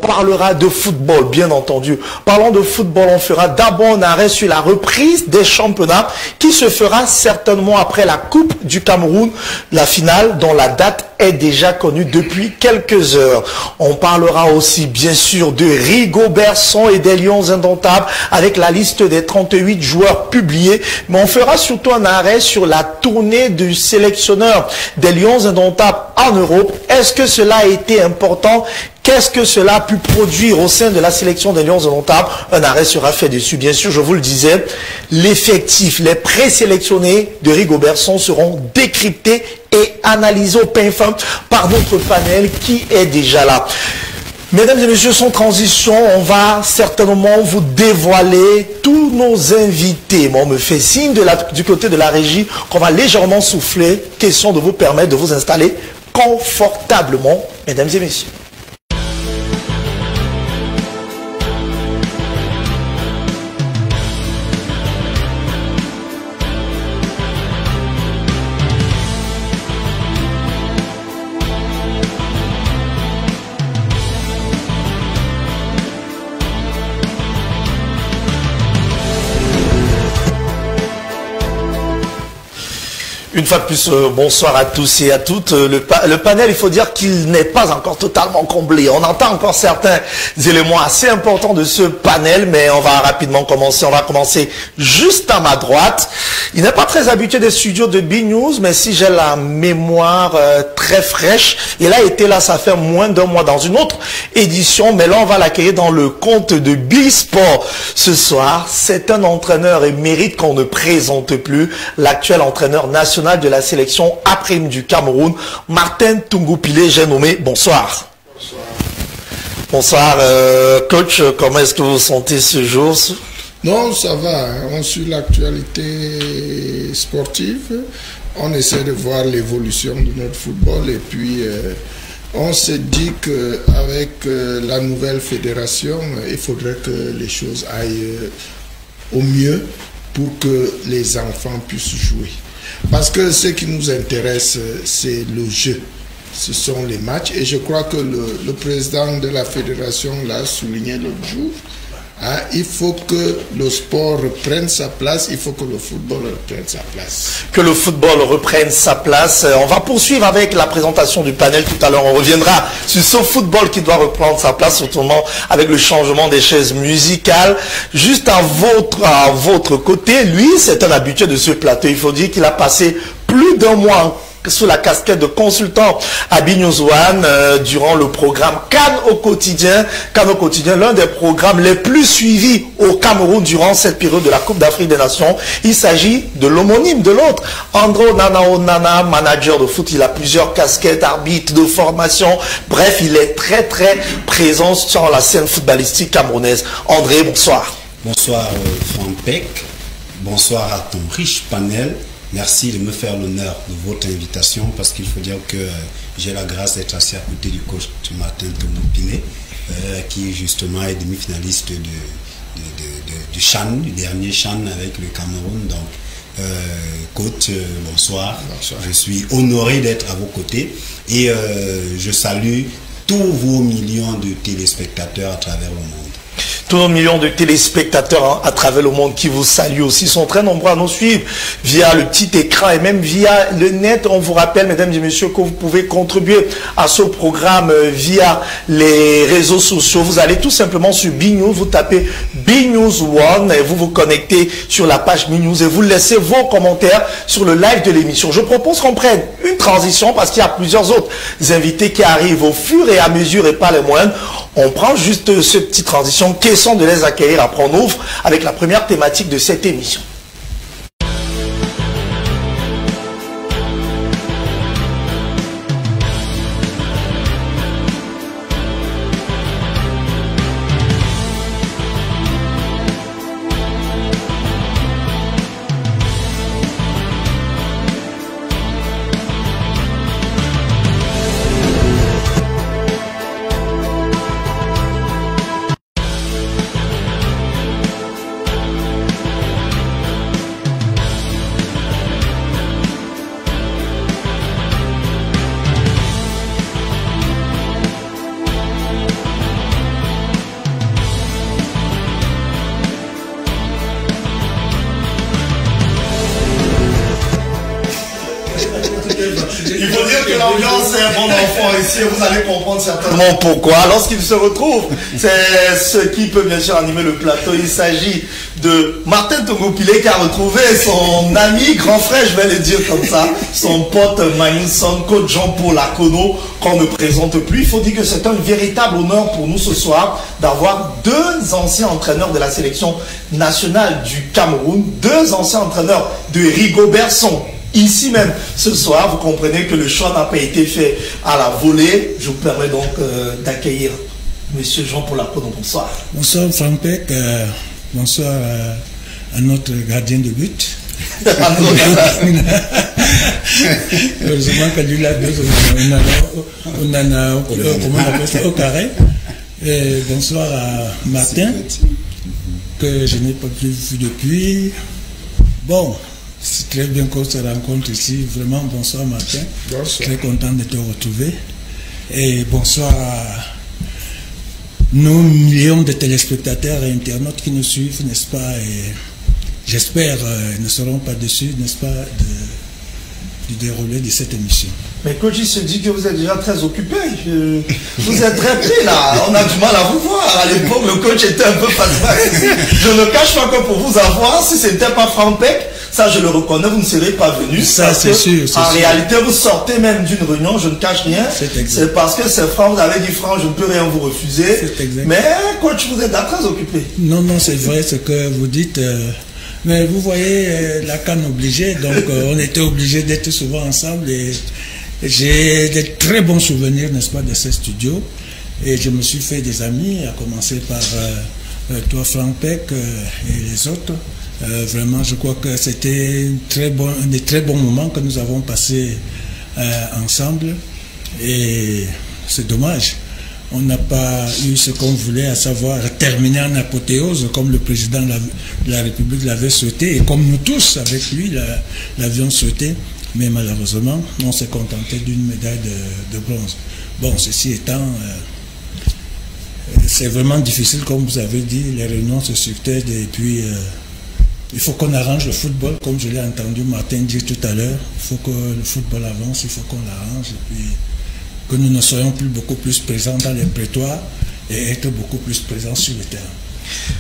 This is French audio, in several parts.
parlera de football, bien entendu. Parlons de football, on fera d'abord un arrêt sur la reprise des championnats qui se fera certainement après la Coupe du Cameroun, la finale dont la date est déjà connue depuis quelques heures. On parlera aussi bien sûr de Rigobert Song et des Lions indomptables avec la liste des 38 joueurs publiés, mais on fera surtout un arrêt sur la tournée du sélectionneur des Lions indomptables en Europe. Est-ce que cela a été important? Qu'est-ce que cela a pu produire au sein de la sélection des Lions indomptables? Un arrêt sera fait dessus. Bien sûr, je vous le disais, l'effectif, les présélectionnés de Rigobert Song seront décryptés et analysés au pain fin par notre panel qui est déjà là. Mesdames et messieurs, sans transition, on va certainement vous dévoiler tous nos invités. Bon, on me fait signe du côté de la régie qu'on va légèrement souffler. Question de vous permettre de vous installer confortablement, mesdames et messieurs. Une fois de plus, bonsoir à tous et à toutes. Le panel, il faut dire qu'il n'est pas encore totalement comblé. On entend encore certains éléments assez importants de ce panel, mais on va rapidement commencer. On va commencer juste à ma droite. Il n'est pas très habitué des studios de B-News, mais si j'ai la mémoire très fraîche, il a été là, ça fait moins d'un mois dans une autre édition, mais là, on va l'accueillir dans le compte de B-Sport. Ce soir, c'est un entraîneur émérite qu'on ne présente plus, l'actuel entraîneur national de la sélection A-Prime du Cameroun, Martin Tungoupilé, j'ai nommé. Bonsoir. Bonsoir. Bonsoir, coach, comment est-ce que vous sentez ce jour? Non, ça va. On suit l'actualité sportive. On essaie de voir l'évolution de notre football et puis on se dit qu'avec la nouvelle fédération, il faudrait que les choses aillent au mieux pour que les enfants puissent jouer. Parce que ce qui nous intéresse, c'est le jeu. Ce sont les matchs. Et je crois que le président de la fédération l'a souligné l'autre jour. Hein, il faut que le sport reprenne sa place, il faut que le football reprenne sa place. Que le football reprenne sa place. On va poursuivre avec la présentation du panel tout à l'heure. On reviendra sur ce football qui doit reprendre sa place, surtout avec le changement des chaises musicales. Juste à votre côté, lui, c'est un habitué de ce plateau. Il faut dire qu'il a passé plus d'un mois sous la casquette de consultant à B-News One durant le programme Cannes au quotidien. Cannes au quotidien, l'un des programmes les plus suivis au Cameroun durant cette période de la Coupe d'Afrique des Nations. Il s'agit de l'homonyme de l'autre, Andro Nanao Nana, manager de foot. Il a plusieurs casquettes, arbitre de formation. Bref, il est très présent sur la scène footballistique camerounaise. André, bonsoir. Bonsoir Franck Peck. Bonsoir à ton riche panel. Merci de me faire l'honneur de votre invitation parce qu'il faut dire que j'ai la grâce d'être assis à côté du coach Martin Tungoupilé qui justement est demi-finaliste du CHAN, du dernier CHAN avec le Cameroun. Donc, coach, bonsoir. Bonsoir. Je suis honoré d'être à vos côtés et je salue tous vos millions de téléspectateurs à travers le monde. Tous nos millions de téléspectateurs à travers le monde qui vous saluent aussi sont très nombreux à nous suivre via le petit écran et même via le net. On vous rappelle, mesdames et messieurs, que vous pouvez contribuer à ce programme via les réseaux sociaux. Vous allez tout simplement sur B-News, vous tapez B-News One et vous vous connectez sur la page B-News et vous laissez vos commentaires sur le live de l'émission. Je propose qu'on prenne une transition parce qu'il y a plusieurs autres invités qui arrivent au fur et à mesure et pas les moindres. On prend juste cette petite transition, question de les accueillir. Après on ouvre avec la première thématique de cette émission. que l'ambiance est bon enfant ici, vous allez comprendre certainement pourquoi. Lorsqu'ils se retrouvent, c'est ce qui peut bien sûr animer le plateau. Il s'agit de Martin Tongopile qui a retrouvé son ami, grand frère, je vais le dire comme ça, son pote Maïnson, coach Jean-Paul Akono, qu'on ne présente plus. Il faut dire que c'est un véritable honneur pour nous ce soir d'avoir deux anciens entraîneurs de la sélection nationale du Cameroun, deux anciens entraîneurs de Rigobert sont ici même ce soir. Vous comprenez que le choix n'a pas été fait à la volée. Je vous permets donc d'accueillir Monsieur Jean-Paul Akono. Bonsoir. Bonsoir Franck Peck, bonsoir à notre gardien de but. Heureusement que lui là, on en a comment on appelle ça, au carré. Et bonsoir à Martin, que je n'ai pas plus vu depuis. Bon, c'est très bien qu'on se rencontre ici. Vraiment, bonsoir Martin. Bonsoir. Très content de te retrouver. Et bonsoir à nos millions de téléspectateurs et internautes qui nous suivent, n'est-ce pas? Et j'espère ne seront pas déçus, n'est-ce pas, du déroulé de cette émission. Mais coach, il se dit que vous êtes déjà très occupé. Vous êtes très pris là. On a du mal à vous voir. À l'époque, le coach était un peu fatigué. Je ne cache pas que pour vous avoir, si ce n'était pas Franck Peck, ça je le reconnais, vous ne serez pas venu. Ça c'est sûr. En réalité, vous sortez même d'une réunion, je ne cache rien. C'est parce que c'est Franck, vous avez dit Franck, je ne peux rien vous refuser. Mais coach, vous êtes là très occupé. Non, non, c'est vrai ce que vous dites. Mais vous voyez, la canne obligée, donc on était obligés d'être souvent ensemble. Et j'ai de très bons souvenirs, n'est-ce pas, de ces studios. Et je me suis fait des amis, à commencer par toi, Franck Peck, et les autres. Vraiment, je crois que c'était des très bons moments que nous avons passés ensemble. Et c'est dommage. On n'a pas eu ce qu'on voulait, à savoir terminer en apothéose, comme le président de la République l'avait souhaité, et comme nous tous, avec lui, l'avions souhaité. Mais malheureusement, on s'est contenté d'une médaille de bronze. Bon, ceci étant, c'est vraiment difficile, comme vous avez dit, les réunions se succèdent, et puis il faut qu'on arrange le football, comme je l'ai entendu Martin dire tout à l'heure. Il faut que le football avance, il faut qu'on l'arrange, et puis que nous ne soyons plus beaucoup plus présents dans les prétoires et être beaucoup plus présents sur le terrain.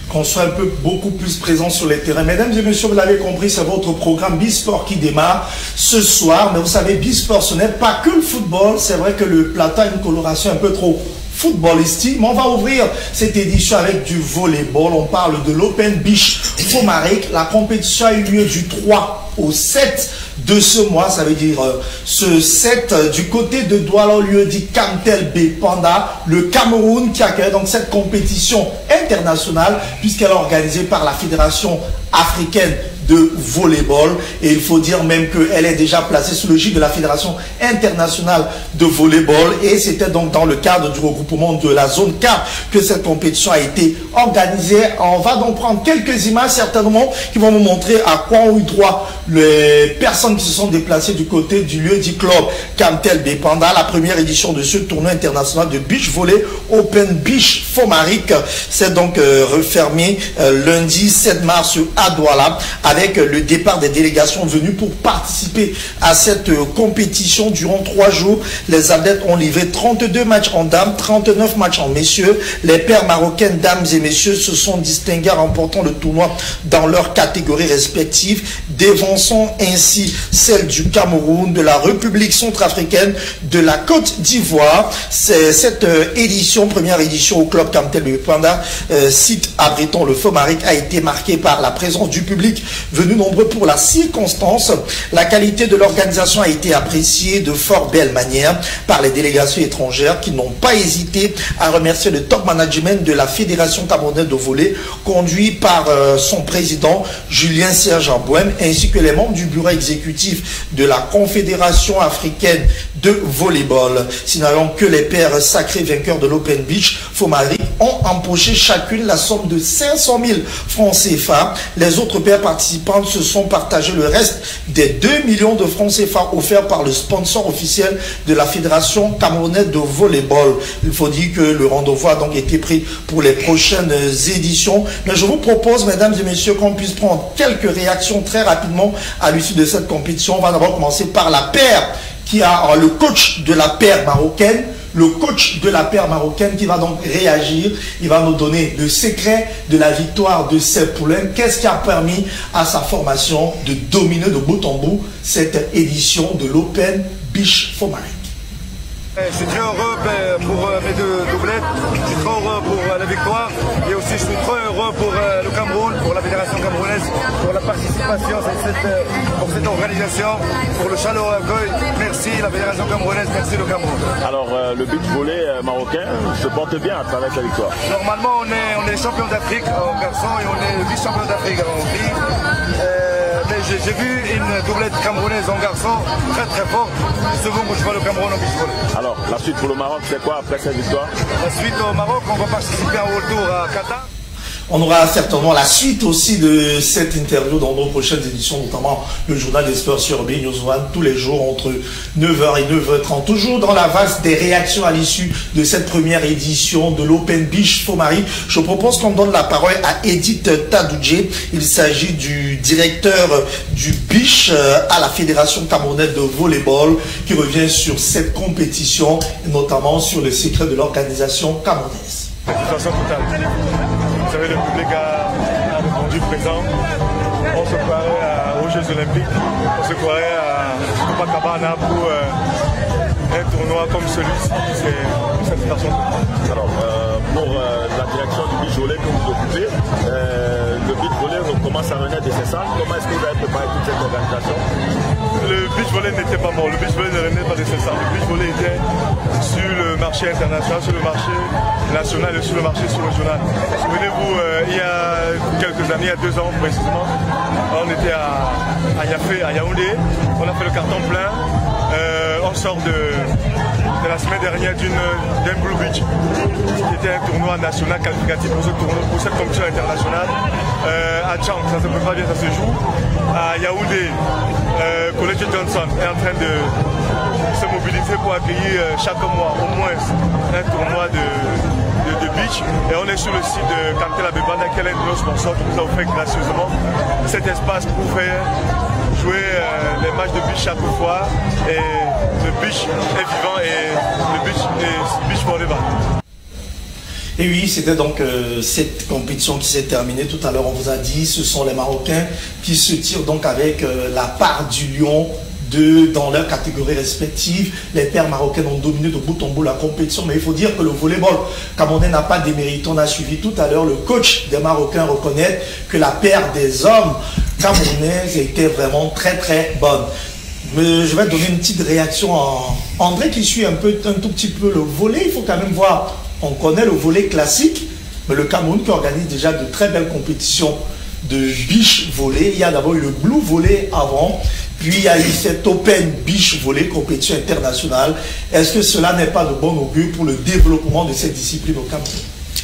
Qu'on soit un peu beaucoup plus présent sur les terrains. Mesdames et messieurs, vous l'avez compris, c'est votre programme Bisport qui démarre ce soir. Mais vous savez, Bisport, ce n'est pas que le football. C'est vrai que le plateau a une coloration un peu trop footballistique, mais on va ouvrir cette édition avec du volleyball. On parle de l'Open Beach Fomaric. La compétition a eu lieu du 3 au 7 de ce mois, ça veut dire ce 7 du côté de Douala, au lieu dit Kamtel B Panda, le Cameroun qui accueille donc cette compétition internationale puisqu'elle est organisée par la Fédération africaine de volleyball, et il faut dire même qu'elle est déjà placée sous le gîte de la Fédération internationale de volleyball, et c'était donc dans le cadre du regroupement de la zone 4 que cette compétition a été organisée. On va donc prendre quelques images certainement qui vont nous montrer à quoi ont eu droit les personnes qui se sont déplacées du côté du lieu du club Kamtel B Panda, la première édition de ce tournoi international de beach volley Open Beach Fomaric. C'est donc refermé lundi 7 mars à Douala, avec le départ des délégations venues pour participer à cette compétition. Durant 3 jours, les athlètes ont livré 32 matchs en dames, 39 matchs en messieurs. Les paires marocaines, dames et messieurs, se sont distingués en remportant le tournoi dans leurs catégories respectives, dévançant ainsi celles du Cameroun, de la République centrafricaine, de la Côte d'Ivoire. Cette édition, première édition au club Kamtel B Panda, site abritant le Fomaric, a été marquée par la présence du public venus nombreux pour la circonstance. La qualité de l'organisation a été appréciée de fort belle manière par les délégations étrangères qui n'ont pas hésité à remercier le top management de la Fédération camerounaise de volley, conduit par son président Julien Serge Ambouem, ainsi que les membres du bureau exécutif de la Confédération africaine de volleyball. Signalons que les paires sacrés vainqueurs de l'Open Beach Fomaric ont empoché chacune la somme de 500 000 francs CFA. Les autres paires participantes se sont partagées le reste des 2 millions de francs CFA offerts par le sponsor officiel de la Fédération camerounaise de volleyball. Il faut dire que le rendez-vous a donc été pris pour les prochaines éditions. Mais je vous propose, mesdames et messieurs, qu'on puisse prendre quelques réactions très rapidement à l'issue de cette compétition. On va d'abord commencer par la paire qui a le coach de la paire marocaine. Le coach de la paire marocaine qui va donc réagir, il va nous donner le secret de la victoire de Seb Poulain. Qu'est-ce qui a permis à sa formation de dominer de bout en bout cette édition de l'Open Beach Fomari? Je suis très heureux pour mes deux doublettes, je suis très heureux pour la victoire et aussi je suis très heureux pour le Cameroun, pour la fédération camerounaise, pour la participation pour cette organisation, pour le chaleureux accueil. Merci la fédération camerounaise, merci le Cameroun. Alors le beach volley marocain se porte bien à travers sa victoire. Normalement on est champion d'Afrique en garçon et on est vice-champion d'Afrique en filles. Mais j'ai vu une doublette camerounaise en garçon très très forte. C'est souvent que je vois le Cameroun en beach volley. Alors, la suite pour le Maroc, c'est quoi après cette victoire? La suite au Maroc, on va participer à World Tour à Qatar. On aura certainement la suite aussi de cette interview dans nos prochaines éditions, notamment le journal des sports sur News One, tous les jours entre 9h et 9h30. Toujours dans la vase des réactions à l'issue de cette première édition de l'Open Beach Fomari. Je propose qu'on donne la parole à Edith Tadoudje. Il s'agit du directeur du beach à la Fédération camerounaise de volleyball qui revient sur cette compétition et notamment sur le secret de l'organisation camerounaise. Satisfaction totale. Vous savez, le public a répondu présent. On se croirait aux Jeux Olympiques, on se croirait à Copacabana pour un tournoi comme celui-ci. C'est une satisfaction totale. Alors, pour la direction du beach volley que vous occupez, le beach volley commence à renaître de ses cendres. Comment est-ce que vous avez préparé toute cette organisation? Le beach volley n'était pas mort, le beach volley ne renaît pas de ses cendres. Le beach volley était sur le marché international, sur le marché national et sur le marché régional. Souvenez-vous, il y a quelques années, il y a 2 ans précisément, on était à Yafé, à Yaoundé, on a fait le carton plein. On sort de la semaine dernière d'un Blue Beach, qui était un tournoi national qualificatif pour cette compétition internationale. À Tchang, ça se prépare bien, ça se joue. À Yaoundé, College Johnson est en train de se mobiliser pour accueillir chaque mois au moins un tournoi de beach. Et on est sur le site de Cantel Abebanda, qui est l'un de nos sponsors, qui nous a offert gracieusement cet espace pour faire jouer les matchs de beach chaque fois. Et le beach est vivant et le beach forever. Et oui, c'était donc cette compétition qui s'est terminée tout à l'heure. On vous a dit, ce sont les Marocains qui se tirent donc avec la part du lion dans leurs catégories respectives. Les paires marocaines ont dominé de bout en bout la compétition, mais il faut dire que le volleyball camerounais n'a pas démérité. On a suivi tout à l'heure le coach des Marocains reconnaître que la paire des hommes camerounaises était vraiment très très bonne. Mais je vais donner une petite réaction à André qui suit un tout petit peu le volley. Il faut quand même voir, on connaît le volley classique, mais le Cameroun qui organise déjà de très belles compétitions de beach volley. Il y a d'abord eu le blue volley avant, puis il y a eu cette open beach volley, compétition internationale. Est-ce que cela n'est pas de bon augure pour le développement de cette discipline au Cameroun?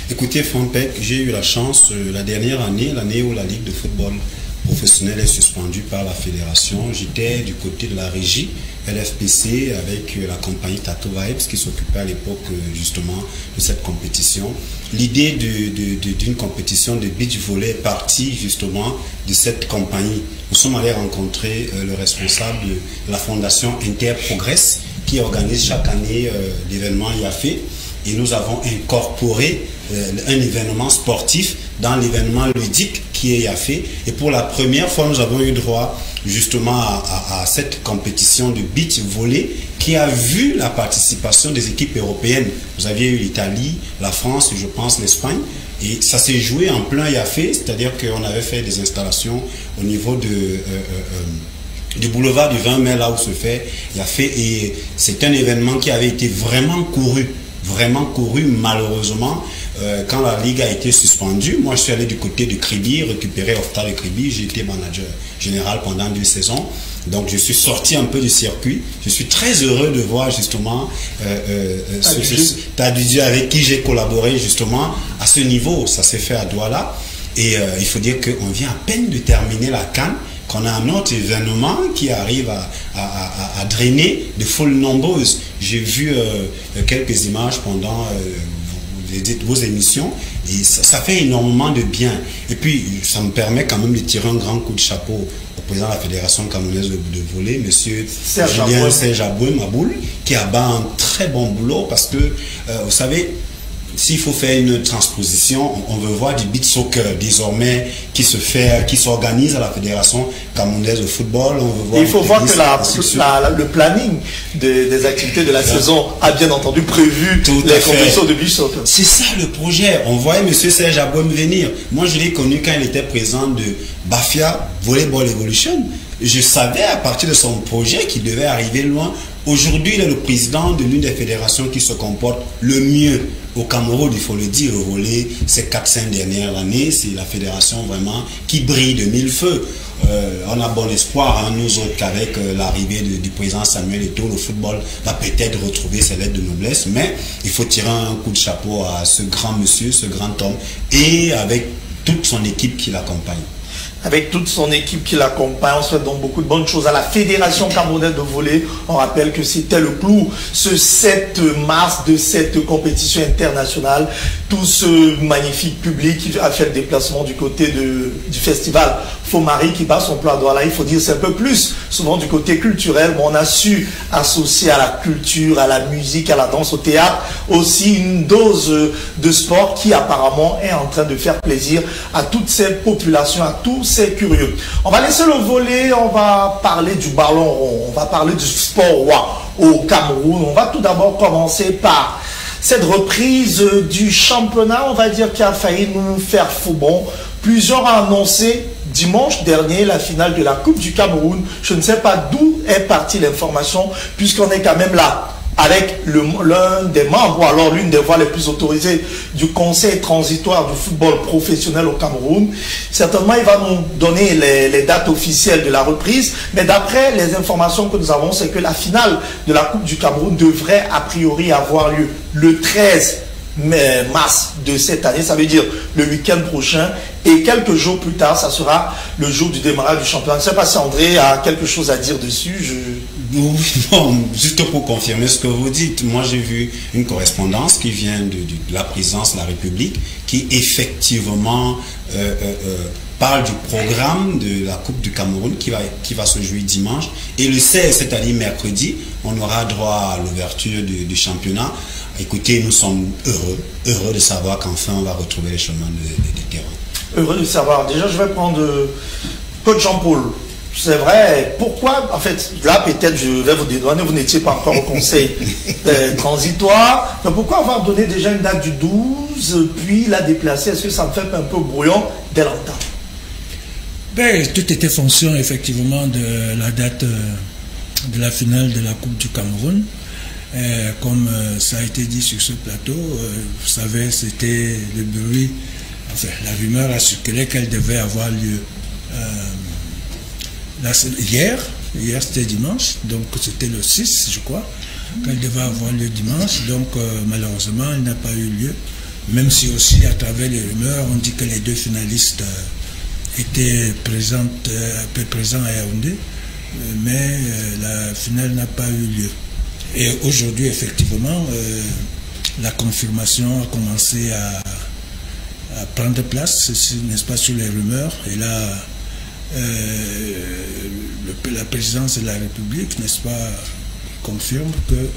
Écoutez, Frampec, j'ai eu la chance la dernière année, l'année où la Ligue de football professionnel est suspendue par la fédération. J'étais du côté de la régie LFPC avec la compagnie Tattoo Vibes qui s'occupait à l'époque justement de cette compétition. L'idée d'une compétition de beach volley est partie justement de cette compagnie. Nous sommes allés rencontrer le responsable de la fondation Interprogress qui organise chaque année l'événement IAFE et nous avons incorporé un événement sportif dans l'événement ludique qui est IAFE. Et pour la première fois, nous avons eu droit justement à cette compétition de beach volley qui a vu la participation des équipes européennes. Vous aviez eu l'Italie, la France, je pense l'Espagne. Et ça s'est joué en plein IAFE, c'est-à-dire qu'on avait fait des installations au niveau du boulevard du 20 mai, là où se fait IAFE. Et c'est un événement qui avait été vraiment couru malheureusement quand la ligue a été suspendue. Moi je suis allé du côté de Kribi, récupérer Ofta de Kribi. J'ai été manager général pendant 2 saisons, donc je suis sorti un peu du circuit. Je suis très heureux de voir justement Tadoudje avec qui j'ai collaboré justement à ce niveau. Ça s'est fait à Douala et il faut dire qu'on vient à peine de terminer la CAN, qu'on a un autre événement qui arrive à drainer de foules nombreuses. J'ai vu quelques images pendant vos émissions et ça fait énormément de bien. Et puis, ça me permet quand même de tirer un grand coup de chapeau au président de la Fédération camerounaise de volley, M. Julien Serge Maboul, qui a bat un très bon boulot parce que, vous savez, s'il faut faire une transposition, on veut voir du beach soccer désormais qui s'organise à la Fédération camerounaise de football. On veut voir il faut voir que le planning des activités de la saison a bien entendu prévu les compétitions de beach soccer. C'est ça le projet. On voyait M. Serge Abouem venir. Moi, je l'ai connu quand il était président de Bafia Volleyball Evolution. Je savais à partir de son projet qu'il devait arriver loin. Aujourd'hui, il est le président de l'une des fédérations qui se comporte le mieux au Cameroun, il faut le dire, au volley, ces 4-5 dernières années, c'est la fédération vraiment qui brille de mille feux. On a bon espoir, hein, nous autres, qu'avec l'arrivée du président Samuel Eto'o, le football va peut-être retrouver ses lettres de noblesse, mais il faut tirer un coup de chapeau à ce grand monsieur, ce grand homme, et avec toute son équipe qui l'accompagne. Avec toute son équipe qui l'accompagne, on souhaite donc beaucoup de bonnes choses à la Fédération camerounaise de volley. On rappelle que c'était le clou ce 7 mars de cette compétition internationale. Tout ce magnifique public qui a fait le déplacement du côté du festival Fomari qui bat son plein doigt là. Il faut dire c'est un peu plus souvent du côté culturel, mais on a su associer à la culture, à la musique, à la danse, au théâtre, aussi une dose de sport qui apparemment est en train de faire plaisir à toutes ces populations, à tous ces curieux. On va laisser le volley, on va parler du ballon rond, on va parler du sport roi au Cameroun. On va tout d'abord commencer par cette reprise du championnat, on va dire, qui a failli nous faire faux bon. Plusieurs ont annoncé dimanche dernier la finale de la Coupe du Cameroun. Je ne sais pas d'où est partie l'information, puisqu'on est quand même là avec l'un des membres, ou alors l'une des voix les plus autorisées du Conseil transitoire du football professionnel au Cameroun. Certainement, il va nous donner les dates officielles de la reprise, mais d'après les informations que nous avons, c'est que la finale de la Coupe du Cameroun devrait a priori avoir lieu le 13 mars de cette année, ça veut dire le week-end prochain, et quelques jours plus tard, ça sera le jour du démarrage du championnat. Je ne sais pas si André a quelque chose à dire dessus. Bon, juste pour confirmer ce que vous dites, moi j'ai vu une correspondance qui vient de la présidence de la République qui effectivement parle du programme de la Coupe du Cameroun qui va se jouer dimanche, et le 16, c'est-à-dire mercredi, on aura droit à l'ouverture du championnat. Écoutez, nous sommes heureux de savoir qu'enfin on va retrouver les chemins des terrains. Heureux de savoir. Déjà, je vais prendre Coach Jean-Paul. C'est vrai, pourquoi, en fait, là peut-être je vais vous dédouaner, vous n'étiez pas encore au conseil transitoire, mais pourquoi avoir donné déjà une date du 12, puis la déplacer? Est-ce que ça me fait un peu brouillon dès longtemps? Ben, tout était fonction effectivement de la date de la finale de la Coupe du Cameroun. Comme ça a été dit sur ce plateau, vous savez, c'était le bruit, enfin la rumeur a circulé qu'elle devait avoir lieu hier c'était dimanche, donc c'était le 6 je crois, qu'elle devait avoir lieu dimanche, donc malheureusement elle n'a pas eu lieu, même si aussi à travers les rumeurs on dit que les deux finalistes étaient présents à Yaoundé, mais la finale n'a pas eu lieu. Et aujourd'hui, effectivement, la confirmation a commencé à prendre place, n'est-ce pas, sur les rumeurs. Et là, la présidence de la République, n'est-ce pas, confirme que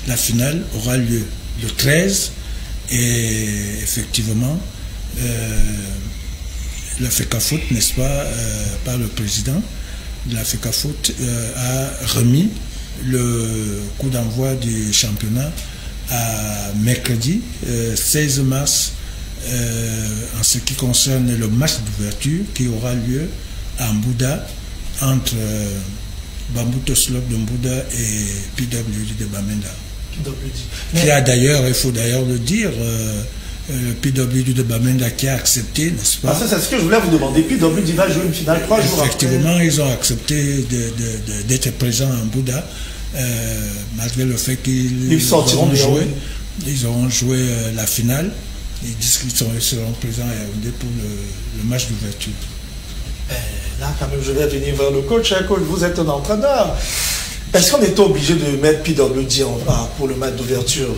la finale aura lieu le 13. Et effectivement, la FECAFOOT, n'est-ce pas, par le président de la FECAFOOT, a remis le coup d'envoi du championnat à mercredi 16 mars en ce qui concerne le match d'ouverture qui aura lieu à Mbouda entre Bambuto Slope de Mbouda et PWD de Bamenda. Qui a d'ailleurs, il faut d'ailleurs le dire, le PWD de Bamenda qui a accepté, n'est-ce pas? C'est ce que je voulais vous demander. PWD va jouer une finale 3 jours après. Effectivement, ils ont accepté d'être présents en Bouddha, malgré le fait qu'ils auront joué la finale. Ils disent qu'ils seront présents à Yaoundé pour le match d'ouverture. Là, quand même, je vais venir vers le coach. Coach, vous êtes un entraîneur. Est-ce qu'on était obligé de mettre PWD pour le match d'ouverture?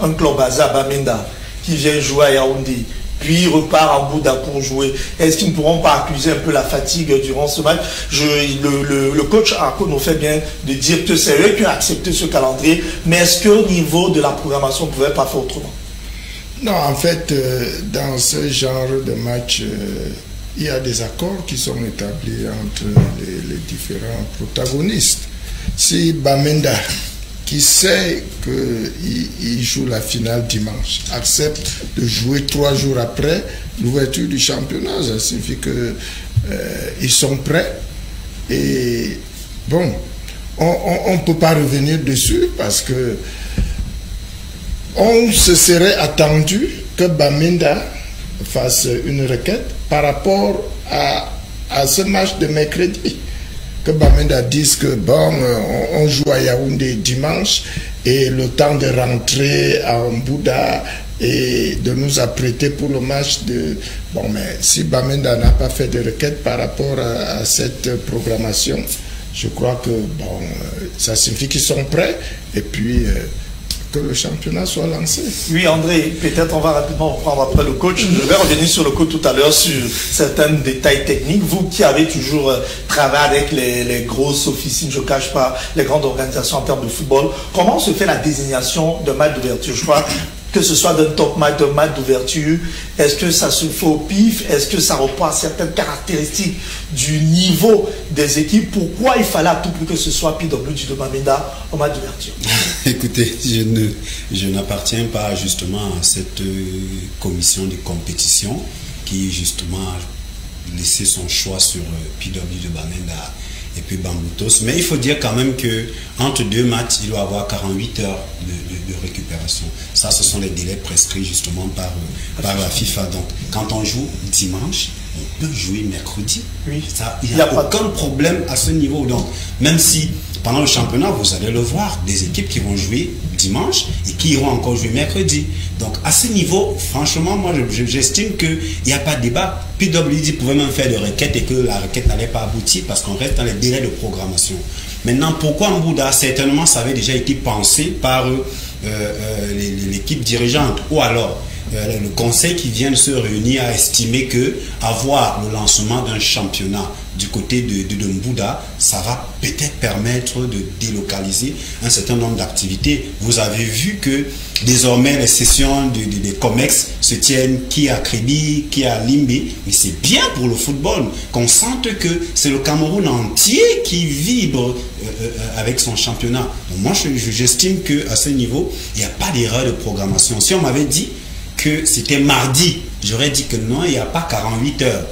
un club basé à Bamenda qui vient jouer à Yaoundé, puis repart en Bouddha pour jouer, est-ce qu'ils ne pourront pas accuser un peu la fatigue durant ce match? Le coach Arco nous fait bien de dire que c'est eux qui ont accepté ce calendrier, mais est-ce qu'au niveau de la programmation, on ne pouvait pas faire autrement? Non, en fait, dans ce genre de match, il y a des accords qui sont établis entre les différents protagonistes. Si Bamenda, qui sait qu'il joue la finale dimanche, accepte de jouer 3 jours après l'ouverture du championnat, ça signifie qu'ils sont prêts. Et bon, on ne peut pas revenir dessus parce que on se serait attendu que Bamenda fasse une requête par rapport à ce match de mercredi. Que Bamenda dise que bon, on joue à Yaoundé dimanche et le temps de rentrer en Bouddha et de nous apprêter pour le match de... Bon, mais si Bamenda n'a pas fait de requête par rapport à cette programmation, je crois que bon, ça signifie qu'ils sont prêts et puis que le championnat soit lancé. Oui, André, peut-être on va rapidement reprendre après le coach. Je vais revenir sur le coach tout à l'heure sur certains détails techniques. Vous qui avez toujours travaillé avec les grosses officines, je ne cache pas, les grandes organisations en termes de football, comment se fait la désignation de match d'ouverture? Je crois que ce soit d'un top match, d'un match d'ouverture, est-ce que ça se fait au pif? Est-ce que ça reprend certaines caractéristiques du niveau des équipes? Pourquoi il fallait à tout prix que ce soit PWG de Bamenda au match d'ouverture? Écoutez, je n'appartiens pas justement à cette commission de compétition qui justement a laissé son choix sur PWG de Bamenda et puis Bamboutos. Mais il faut dire quand même que entre 2 matchs, il doit y avoir 48 heures de récupération. Ça, ce sont les délais prescrits justement par la FIFA. Donc, quand on joue dimanche, on peut jouer mercredi. Oui. Ça, il n'y a aucun problème à ce niveau. Donc, même si pendant le championnat, vous allez le voir, des équipes qui vont jouer dimanche et qui iront encore jouer mercredi. Donc, à ce niveau, franchement, moi, j'estime qu'il n'y a pas de débat. PWD pouvait même faire des requêtes et que la requête n'allait pas aboutir parce qu'on reste dans les délais de programmation. Maintenant, pourquoi en Bouddha? Certainement, ça avait déjà été pensé par l'équipe dirigeante ou alors le conseil qui vient de se réunir a estimé que avoir le lancement d'un championnat du côté de Mbouda, ça va peut-être permettre de délocaliser un certain nombre d'activités. Vous avez vu que désormais les sessions des COMEX se tiennent qui à Kribi, qui à Limbé, mais c'est bien pour le football qu'on sente que c'est le Cameroun entier qui vibre avec son championnat. Donc moi j'estime qu'à ce niveau, il n'y a pas d'erreur de programmation. Si on m'avait dit que c'était mardi, j'aurais dit que non, il n'y a pas 48 heures.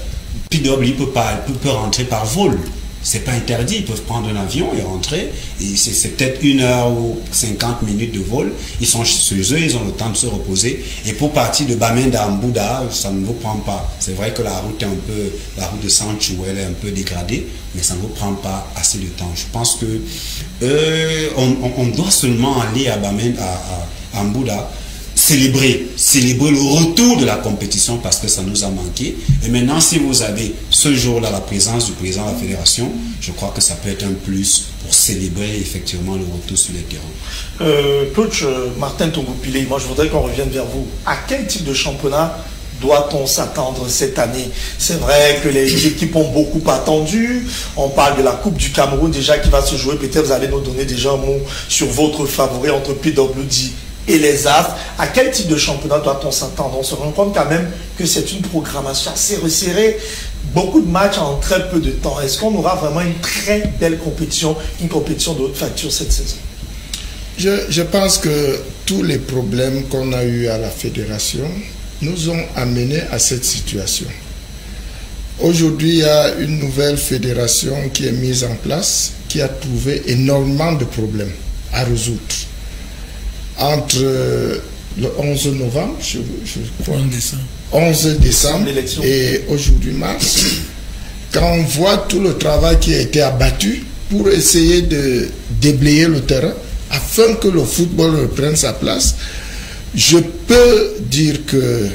PW peut rentrer par vol. C'est pas interdit, ils peuvent prendre un avion et rentrer. Et c'est peut-être 1 heure ou 50 minutes de vol. Ils sont chez eux, ils ont le temps de se reposer. Et pour partir de Bamenda à Mbouda, ça ne vous prend pas. C'est vrai que la route est la route de Sanchou, elle est un peu dégradée, mais ça ne vous prend pas assez de temps. Je pense que on doit seulement aller à Bamenda, à Mbouda, célébrer le retour de la compétition parce que ça nous a manqué. Et maintenant, si vous avez ce jour-là la présence du président de la fédération, je crois que ça peut être un plus pour célébrer effectivement le retour sur les terrains. Coach Martin Tongoupilé, moi je voudrais qu'on revienne vers vous. À quel type de championnat doit-on s'attendre cette année? C'est vrai que les équipes ont beaucoup attendu. On parle de la Coupe du Cameroun déjà qui va se jouer. Peut-être vous allez nous donner déjà un mot sur votre favori entre PWD et les AF. À quel type de championnat doit-on s'attendre? On se rend compte quand même que c'est une programmation assez resserrée, beaucoup de matchs en très peu de temps. Est-ce qu'on aura vraiment une très belle compétition, une compétition de haute facture cette saison? Je pense que tous les problèmes qu'on a eus à la fédération nous ont amenés à cette situation. Aujourd'hui, il y a une nouvelle fédération qui est mise en place, qui a trouvé énormément de problèmes à résoudre. Entre le 11 novembre, je crois, 11 décembre et aujourd'hui mars, quand on voit tout le travail qui a été abattu pour essayer de déblayer le terrain afin que le football reprenne sa place, je peux dire que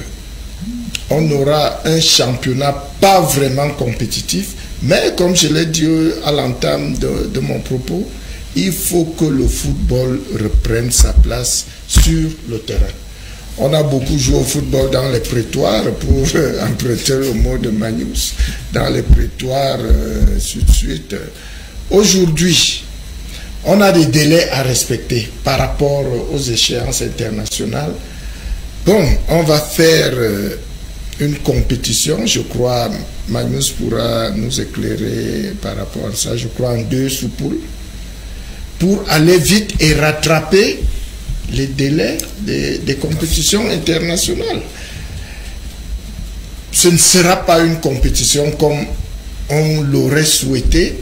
on aura un championnat pas vraiment compétitif, mais comme je l'ai dit à l'entame de mon propos, il faut que le football reprenne sa place sur le terrain. On a beaucoup joué au football dans les prétoires, pour emprunter le mot de Magnus, dans les prétoires, ainsi de suite. Aujourd'hui, on a des délais à respecter par rapport aux échéances internationales. Bon, on va faire une compétition, je crois, Magnus pourra nous éclairer par rapport à ça, je crois en 2 sous-poules, pour aller vite et rattraper les délais des compétitions internationales. Ce ne sera pas une compétition comme on l'aurait souhaité,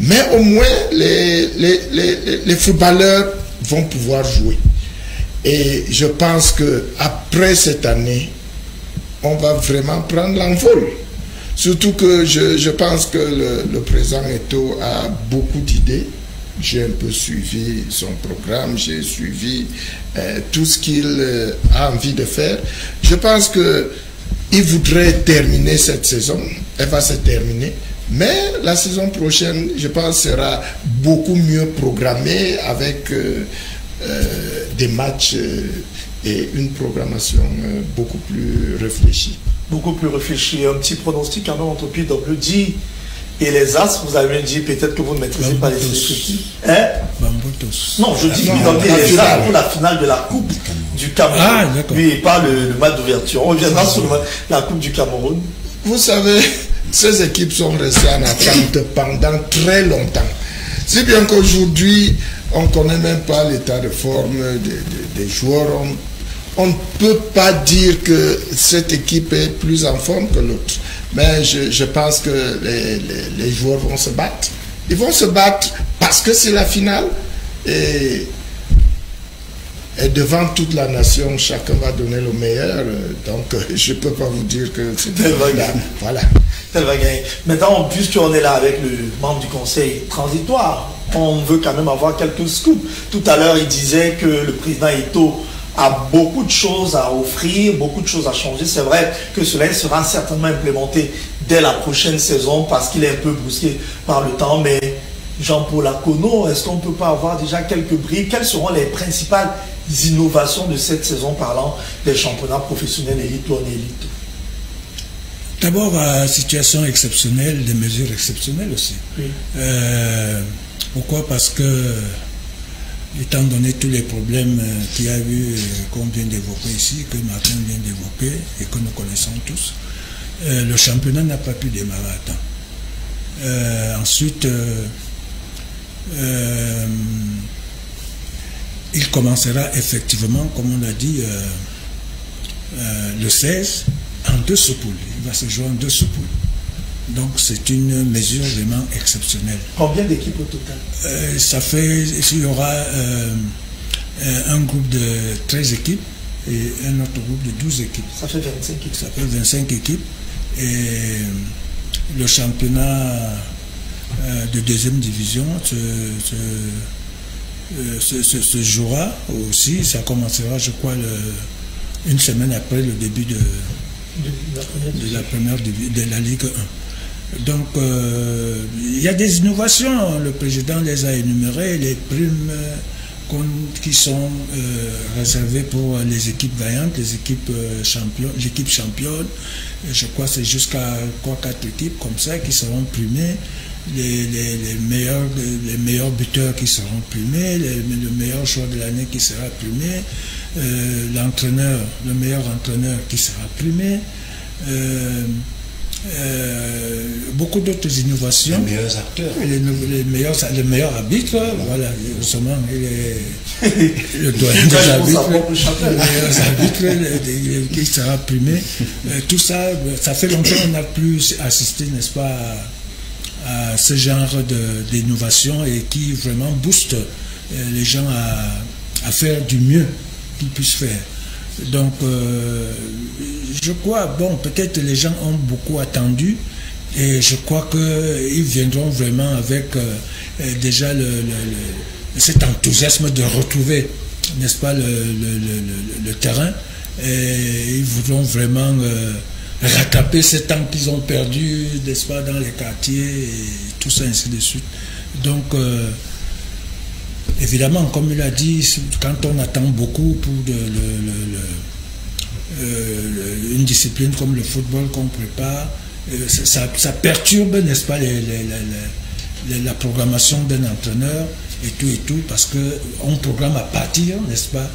mais au moins les footballeurs vont pouvoir jouer. Et je pense qu'après cette année, on va vraiment prendre l'envol. Surtout que je pense que le président Eto'o a beaucoup d'idées. J'ai un peu suivi son programme, j'ai suivi tout ce qu'il a envie de faire. Je pense qu'il voudrait terminer cette saison. Elle va se terminer. Mais la saison prochaine, je pense, sera beaucoup mieux programmée avec des matchs et une programmation beaucoup plus réfléchie. Beaucoup plus réfléchie. Un petit pronostic quand même entre PWD et les As. Vous avez dit peut-être que vous ne maîtrisez pas les équipes. Hein? Non, je dis PWD et les As pour la finale de la Coupe du Cameroun. Ah, oui, pas le match d'ouverture. On reviendra sur la Coupe du Cameroun. Vous savez, ces équipes sont restées en attente pendant très longtemps. Si bien qu'aujourd'hui, on ne connaît même pas l'état de forme des joueurs. On ne peut pas dire que cette équipe est plus en forme que l'autre. Mais je pense que les joueurs vont se battre. Ils vont se battre parce que c'est la finale. Et devant toute la nation, chacun va donner le meilleur. Donc, je ne peux pas vous dire que c'est voilà. Elle va gagner. Maintenant, puisqu'on est là avec le membre du conseil transitoire, on veut quand même avoir quelques scoops. Tout à l'heure, il disait que le président Eto'o a beaucoup de choses à offrir, beaucoup de choses à changer. C'est vrai que cela sera certainement implémenté dès la prochaine saison parce qu'il est un peu brusqué par le temps. Mais Jean-Paul Akono, est-ce qu'on ne peut pas avoir déjà quelques briques? Quelles seront les principales innovations de cette saison parlant des championnats professionnels élite ou en élite? D'abord, situation exceptionnelle, des mesures exceptionnelles aussi. Oui. Pourquoi? Parce que, étant donné tous les problèmes qu'il y a eu, qu'on vient d'évoquer ici, que Martin vient d'évoquer et que nous connaissons tous, le championnat n'a pas pu démarrer à temps. Ensuite, il commencera effectivement, comme on l'a dit, le 16, en 2 sous-poules. Il va se jouer en 2 sous-poules. Donc c'est une mesure vraiment exceptionnelle. Combien d'équipes au total? Ça fait, il y aura un groupe de 13 équipes et un autre groupe de 12 équipes. Ça fait 25 équipes. Ça fait 25 équipes. Et le championnat de 2e division se jouera aussi. Ça commencera, je crois, une semaine après le début de la Ligue 1. Donc, il y a des innovations. Le président les a énumérées, les primes qui sont réservées pour les équipes gagnantes, les équipes championnes, l'équipe championne. Je crois que c'est jusqu'à 4 équipes comme ça qui seront primées. Les meilleurs buteurs qui seront primés, le meilleur joueur de l'année qui sera primé, le meilleur entraîneur qui sera primé, beaucoup d'autres innovations. Les meilleurs acteurs. Les meilleurs arbitres, voilà, justement, le doyen des arbitres, les meilleurs arbitres qui sera primé. Tout ça, ça fait longtemps qu'on n'a plus assisté, n'est-ce pas, à ce genre d'innovation et qui vraiment booste les gens à faire du mieux qu'ils puissent faire. Donc, je crois, bon, peut-être les gens ont beaucoup attendu et je crois qu'ils viendront vraiment avec déjà cet enthousiasme de retrouver, n'est-ce pas, le terrain, et ils voudront vraiment rattraper ce temps qu'ils ont perdu, n'est-ce pas, dans les quartiers et tout ça, ainsi de suite. Donc, évidemment, comme il a dit, quand on attend beaucoup pour une discipline comme le football qu'on prépare, ça perturbe, n'est-ce pas, la programmation d'un entraîneur et tout, parce qu'on programme à partir, n'est-ce pas,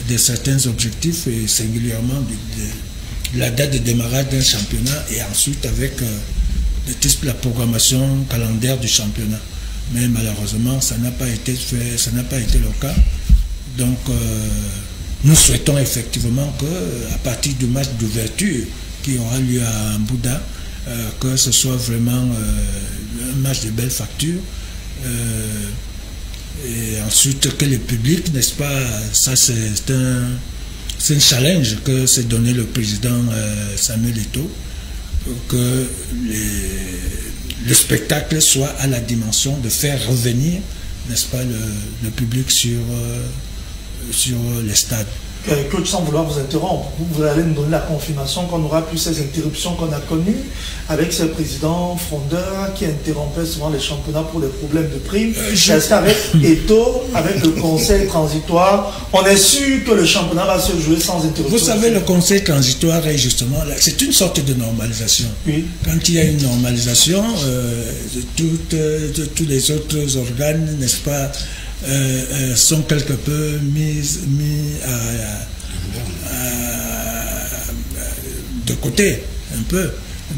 de certains objectifs et singulièrement de la date de démarrage d'un championnat et ensuite avec la programmation calendaire du championnat. Mais malheureusement, ça n'a pas été fait, ça n'a pas été le cas. Donc, nous souhaitons effectivement qu'à partir du match d'ouverture qui aura lieu à Mbouda, que ce soit vraiment un match de belle facture. Et ensuite que le public, n'est-ce pas, ça c'est un challenge que s'est donné le président Samuel Eto'o, que le spectacle soit à la dimension de faire revenir, n'est-ce pas, le public sur les stades. Coach, sans vouloir vous interrompre, vous allez nous donner la confirmation qu'on n'aura plus ces interruptions qu'on a connues avec ce président frondeur qui interrompait souvent les championnats pour des problèmes de primes. Est-ce qu'avec Eto'o, avec le conseil transitoire, on est sûr que le championnat va se jouer sans interruption? Vous savez, le conseil transitoire est justement là, c'est une sorte de normalisation. Oui. Quand il y a une normalisation, tous les autres organes, n'est-ce pas, sont quelque peu mis de côté un peu.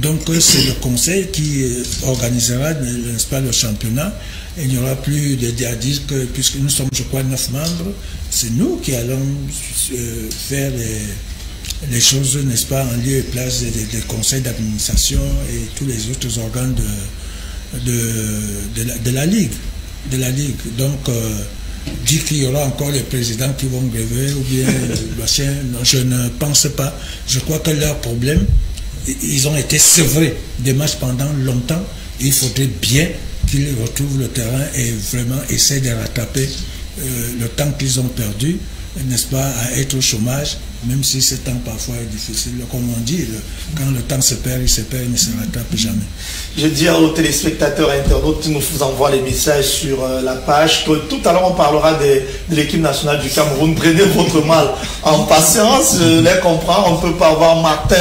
Donc c'est le conseil qui organisera, n'est-ce pas, le championnat. Il n'y aura plus de à dire que, puisque nous sommes, je crois, 9 membres, c'est nous qui allons faire les choses, n'est-ce pas, en lieu et place des conseils d'administration et tous les autres organes de la Ligue. Donc, dire qu'il y aura encore les présidents qui vont gréver ou bien je ne pense pas. Je crois que leur problème, ils ont été sevrés des matchs pendant longtemps. Il faudrait bien qu'ils retrouvent le terrain et vraiment essaient de rattraper le temps qu'ils ont perdu, n'est-ce pas, à être au chômage, même si ce temps parfois est difficile. Comme on dit, quand le temps se perd, il ne se rattrape jamais. Je dis aux téléspectateurs et internautes qui nous envoient les messages sur la page que tout à l'heure on parlera de l'équipe nationale du Cameroun. Prenez votre mal en patience, je les comprends. On ne peut pas avoir Martin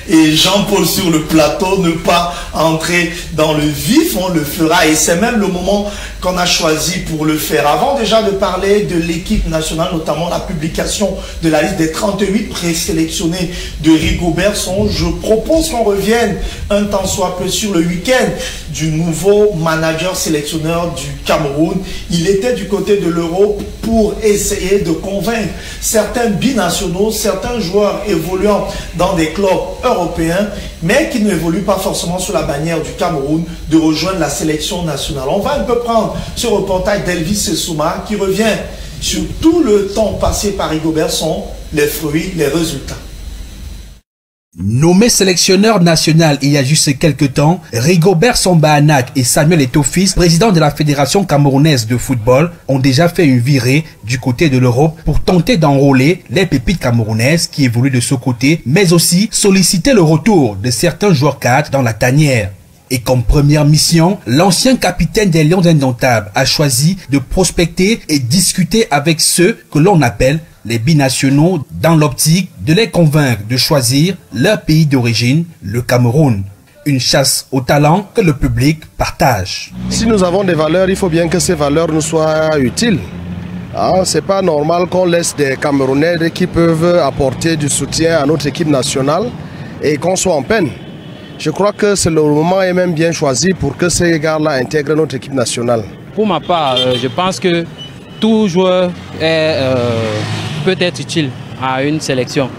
et Jean-Paul sur le plateau, ne pas entrer dans le vif, on le fera et c'est même le moment qu'on a choisi pour le faire. Avant déjà de parler de l'équipe nationale, notamment la publication de la liste des 38 présélectionnés de Rigobert Song, je propose qu'on revienne un temps soit peu sur le week-end du nouveau manager sélectionneur du Cameroun. Il était du côté de l'Europe pour essayer de convaincre certains binationaux, certains joueurs évoluant dans des clubs européens, mais qui n'évoluent pas forcément sous la bannière du Cameroun, de rejoindre la sélection nationale. On va un peu prendre ce reportage d'Elvis Sessouma qui revient sur tout le temps passé par Rigobert Song, les fruits, les résultats. Nommé sélectionneur national il y a juste quelques temps, Rigobert Song Bahanak et Samuel Eto'o fils, président de la Fédération camerounaise de football, ont déjà fait une virée du côté de l'Europe pour tenter d'enrôler les pépites camerounaises qui évoluent de ce côté, mais aussi solliciter le retour de certains joueurs cadres dans la tanière. Et comme première mission, l'ancien capitaine des Lions indomptables a choisi de prospecter et discuter avec ceux que l'on appelle les binationaux dans l'optique de les convaincre de choisir leur pays d'origine, le Cameroun. Une chasse au talent que le public partage. Si nous avons des valeurs, il faut bien que ces valeurs nous soient utiles. C'est pas normal qu'on laisse des Camerounais qui peuvent apporter du soutien à notre équipe nationale et qu'on soit en peine. Je crois que c'est le moment est même bien choisi pour que ces gars-là intègrent notre équipe nationale. Pour ma part, je pense que tout joueur peut être utile à une sélection.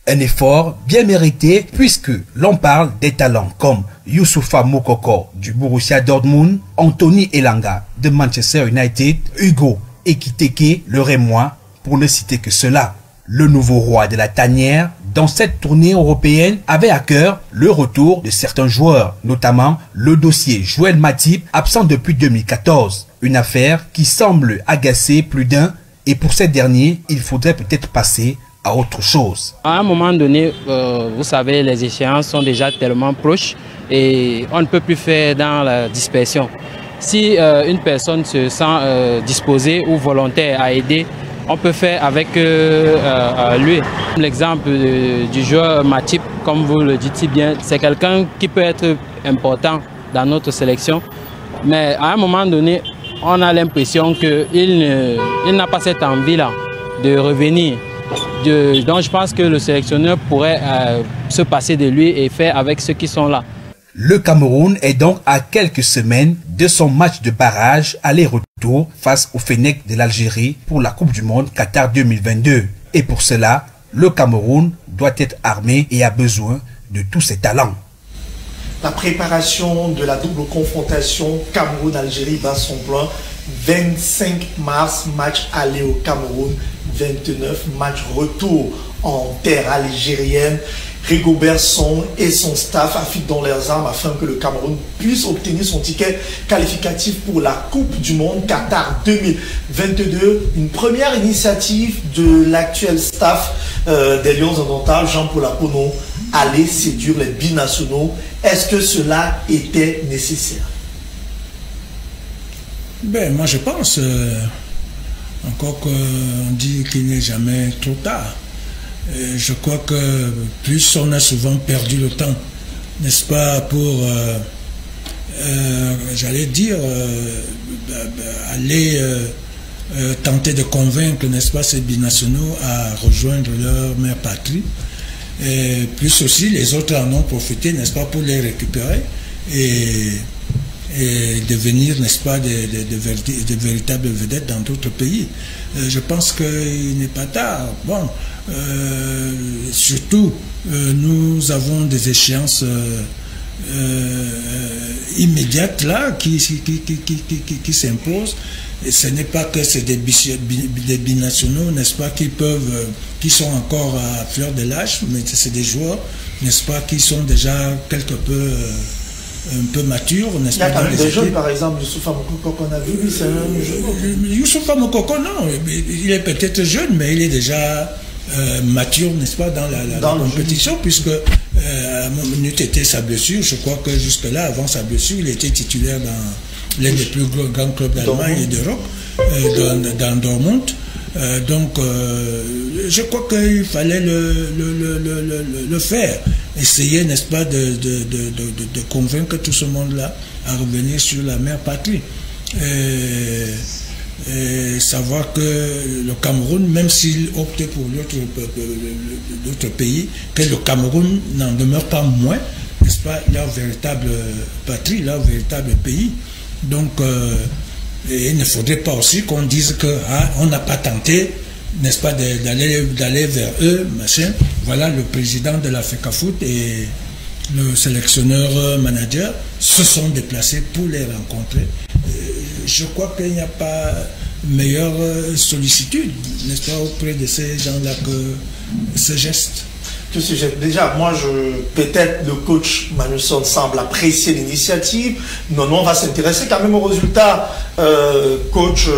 Un effort bien mérité puisque l'on parle des talents comme Youssoufa Moukoko du Borussia Dortmund, Anthony Elanga de Manchester United, Hugo Ekiteke, le Rémois, pour ne citer que cela. Le nouveau roi de la tanière, dans cette tournée européenne, avait à cœur le retour de certains joueurs, notamment le dossier Joël Matip, absent depuis 2014. Une affaire qui semble agacer plus d'un, et pour ces derniers, il faudrait peut-être passer à autre chose. À un moment donné, vous savez, les échéances sont déjà tellement proches et on ne peut plus faire dans la dispersion. si une personne se sent disposée ou volontaire à aider, on peut faire avec lui. L'exemple du joueur Matip, comme vous le dites si bien, c'est quelqu'un qui peut être important dans notre sélection. Mais à un moment donné, on a l'impression qu'il n'a pas cette envie-là de revenir. Donc je pense que le sélectionneur pourrait se passer de lui et faire avec ceux qui sont là. Le Cameroun est donc à quelques semaines de son match de barrage aller-retour face au Fennec de l'Algérie pour la Coupe du Monde Qatar 2022. Et pour cela, le Cameroun doit être armé et a besoin de tous ses talents. La préparation de la double confrontation Cameroun-Algérie bat son plan. 25 mars, match aller au Cameroun. 29, match retour en terre algérienne. Rigobert Song et son staff affûtent dans leurs armes afin que le Cameroun puisse obtenir son ticket qualificatif pour la Coupe du Monde Qatar 2022. Une première initiative de l'actuel staff des Lions indomptables, Jean-Paul Apono, aller séduire les binationaux. Est-ce que cela était nécessaire? Ben, moi je pense, encore qu'on dit qu'il n'est jamais trop tard. Je crois que plus on a souvent perdu le temps, n'est-ce pas, pour, j'allais dire, aller tenter de convaincre, n'est-ce pas, ces binationaux à rejoindre leur mère patrie. Et plus aussi, les autres en ont profité, n'est-ce pas, pour les récupérer et devenir, n'est-ce pas, de véritables vedettes dans d'autres pays. Je pense qu'il n'est pas tard. Bon, surtout, nous avons des échéances immédiates là qui s'imposent. Et ce n'est pas que c'est des binationaux, n'est-ce pas, qui sont encore à fleur de l'âge, mais c'est des joueurs, n'est-ce pas, qui sont déjà quelque peu un peu mature, n'est-ce pas? Il y a quand même des jeunes, par exemple, Youssoufa Moukoko qu'on a vu, c'est un jeune. Youssoufa Moukoko, non, il est peut-être jeune, mais il est déjà mature, n'est-ce pas, dans la compétition, puisque à un moment donné, était sa blessure. Je crois que jusque-là, avant sa blessure, il était titulaire dans l'un des plus grands clubs d'Allemagne et d'Europe, dans Dortmund. Donc, je crois qu'il fallait le faire. Essayer, n'est-ce pas, de convaincre tout ce monde-là à revenir sur la mère patrie. Et savoir que le Cameroun, même s'il optait pour d'autres pays, que le Cameroun n'en demeure pas moins, n'est-ce pas, leur véritable patrie, leur véritable pays. Donc, il ne faudrait pas aussi qu'on dise qu'on n'a pas tenté, n'est-ce pas, d'aller vers eux, machin. Voilà, le président de la FECAFOOT et le sélectionneur manager se sont déplacés pour les rencontrer. Je crois qu'il n'y a pas meilleure sollicitude, n'est-ce pas, auprès de ces gens-là que ce geste. Déjà, moi, peut-être le coach Manusson semble apprécier l'initiative. Non, on va s'intéresser quand même aux résultats. Coach,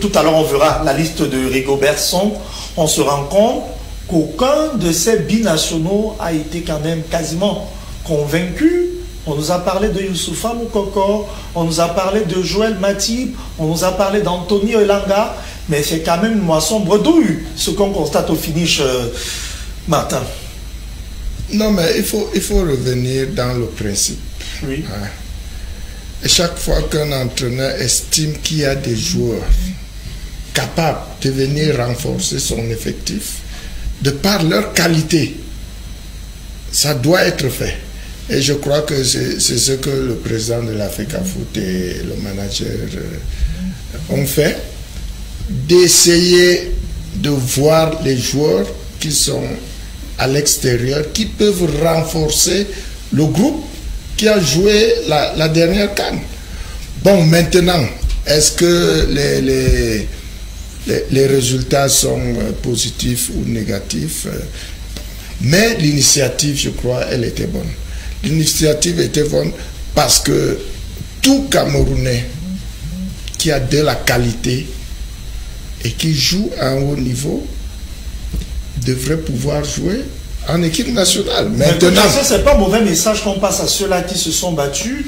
tout à l'heure, on verra la liste de Rigobert Song. On se rend compte qu'aucun de ces binationaux a été quand même quasiment convaincu. On nous a parlé de Youssoufa Moukoko, on nous a parlé de Joël Matip, on nous a parlé d'Anthony Elanga, mais c'est quand même une moisson bredouille, ce qu'on constate au finish, Martin. Non, mais il faut revenir dans le principe. Oui. Et chaque fois qu'un entraîneur estime qu'il y a des joueurs capables de venir renforcer son effectif, de par leur qualité, ça doit être fait. Et je crois que c'est ce que le président de la FECAFOOT et le manager ont fait, d'essayer de voir les joueurs qui sont à l'extérieur, qui peuvent renforcer le groupe qui a joué la dernière CAN. Bon, maintenant, est-ce que les résultats sont positifs ou négatifs? Mais l'initiative, je crois, elle était bonne. L'initiative était bonne parce que tout Camerounais qui a de la qualité et qui joue à un haut niveau devrait pouvoir jouer en équipe nationale. Maintenant, ce n'est pas un mauvais message qu'on passe à ceux-là qui se sont battus.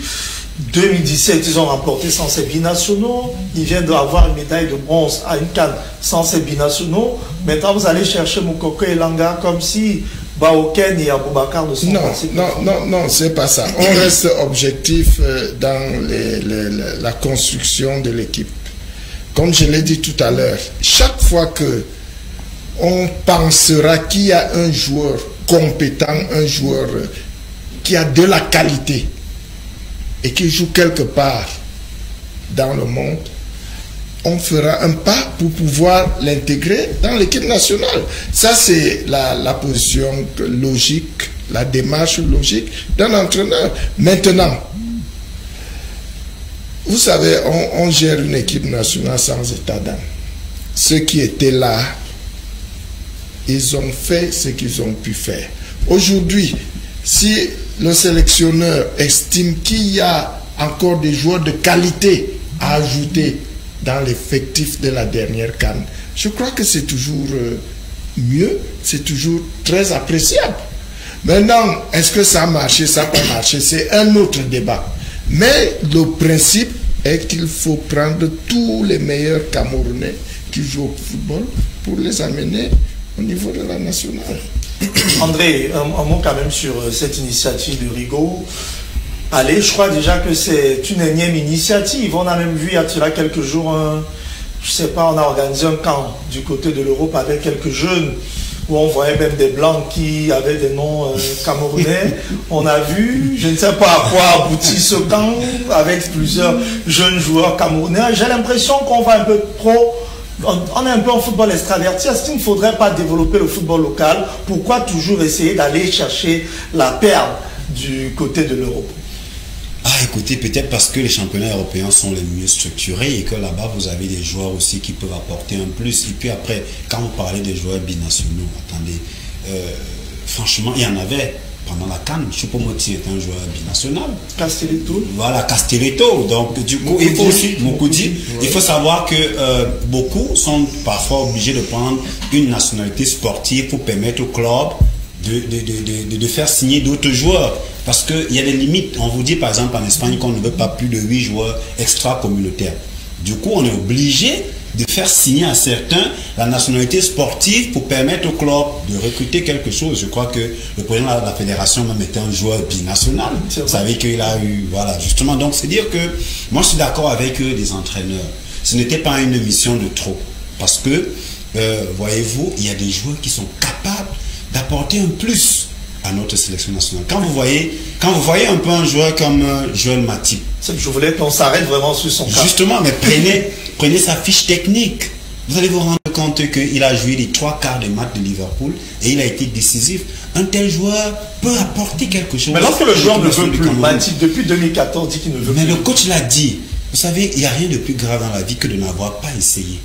2017, ils ont remporté sans ces binationaux. Ils viennent d'avoir une médaille de bronze à une CAN sans ces binationaux. Maintenant, vous allez chercher Moukoko et Langa comme si Baoken et Aboubakar ne sont pas... Non, c'est pas ça. On reste objectif dans la construction de l'équipe. Comme je l'ai dit tout à l'heure, chaque fois que on pensera qu'il y a un joueur compétent, un joueur qui a de la qualité et qui joue quelque part dans le monde, on fera un pas pour pouvoir l'intégrer dans l'équipe nationale. Ça, c'est la position logique, la démarche logique d'un entraîneur. Maintenant, vous savez, on gère une équipe nationale sans état d'âme. Ceux qui étaient là, ils ont fait ce qu'ils ont pu faire. Aujourd'hui, si le sélectionneur estime qu'il y a encore des joueurs de qualité à ajouter dans l'effectif de la dernière CAN, je crois que c'est toujours mieux, c'est toujours très appréciable. Maintenant, est-ce que ça a marché, ça n'a pas marché, c'est un autre débat. Mais le principe est qu'il faut prendre tous les meilleurs Camerounais qui jouent au football pour les amener au niveau de la nationale. André, un mot quand même sur cette initiative de Rigaud. Allez, je crois déjà que c'est une énième initiative. On a même vu il y a quelques jours, je sais pas, on a organisé un camp du côté de l'Europe avec quelques jeunes où on voyait même des blancs qui avaient des noms camerounais. On a vu, je ne sais pas à quoi aboutit ce camp avec plusieurs jeunes joueurs camerounais. J'ai l'impression qu'on va un peu trop... On est un peu en football extraverti. Est-ce qu'il ne faudrait pas développer le football local? Pourquoi toujours essayer d'aller chercher la perle du côté de l'Europe? Ah, écoutez, peut-être parce que les championnats européens sont les mieux structurés et que là-bas, vous avez des joueurs aussi qui peuvent apporter un plus. Et puis après, quand vous parlez des joueurs binationaux, attendez, franchement, il y en avait pendant la CAN. Choupo-Moting est un joueur binational. Castelletto. Voilà, Castelletto. Donc, du coup, il faut aussi, Moukoudi, il faut savoir que beaucoup sont parfois obligés de prendre une nationalité sportive pour permettre au club de faire signer d'autres joueurs. Parce qu'il y a des limites. On vous dit par exemple en Espagne qu'on ne veut pas plus de 8 joueurs extra-communautaires. Du coup, on est obligé de faire signer à certains la nationalité sportive pour permettre au club de recruter quelque chose. Je crois que le président de la fédération même était un joueur binational. Vous savez qu'il a eu... Voilà, justement. Donc, c'est dire que moi, je suis d'accord avec eux, les entraîneurs. Ce n'était pas une mission de trop. Parce que, voyez-vous, il y a des joueurs qui sont capables d'apporter un plus à notre sélection nationale. Quand vous voyez un peu un joueur comme Joël Matip, je voulais qu'on s'arrête vraiment sur son cas. Justement, mais prenez sa fiche technique. Vous allez vous rendre compte qu'il a joué les 3/4 des matchs de Liverpool et il a été décisif. Un tel joueur peut apporter quelque chose. Mais lorsque le joueur ne veut plus, Matip, depuis 2014, dit qu'il ne veut plus. Mais le coach l'a dit. Vous savez, il n'y a rien de plus grave dans la vie que de n'avoir pas essayé.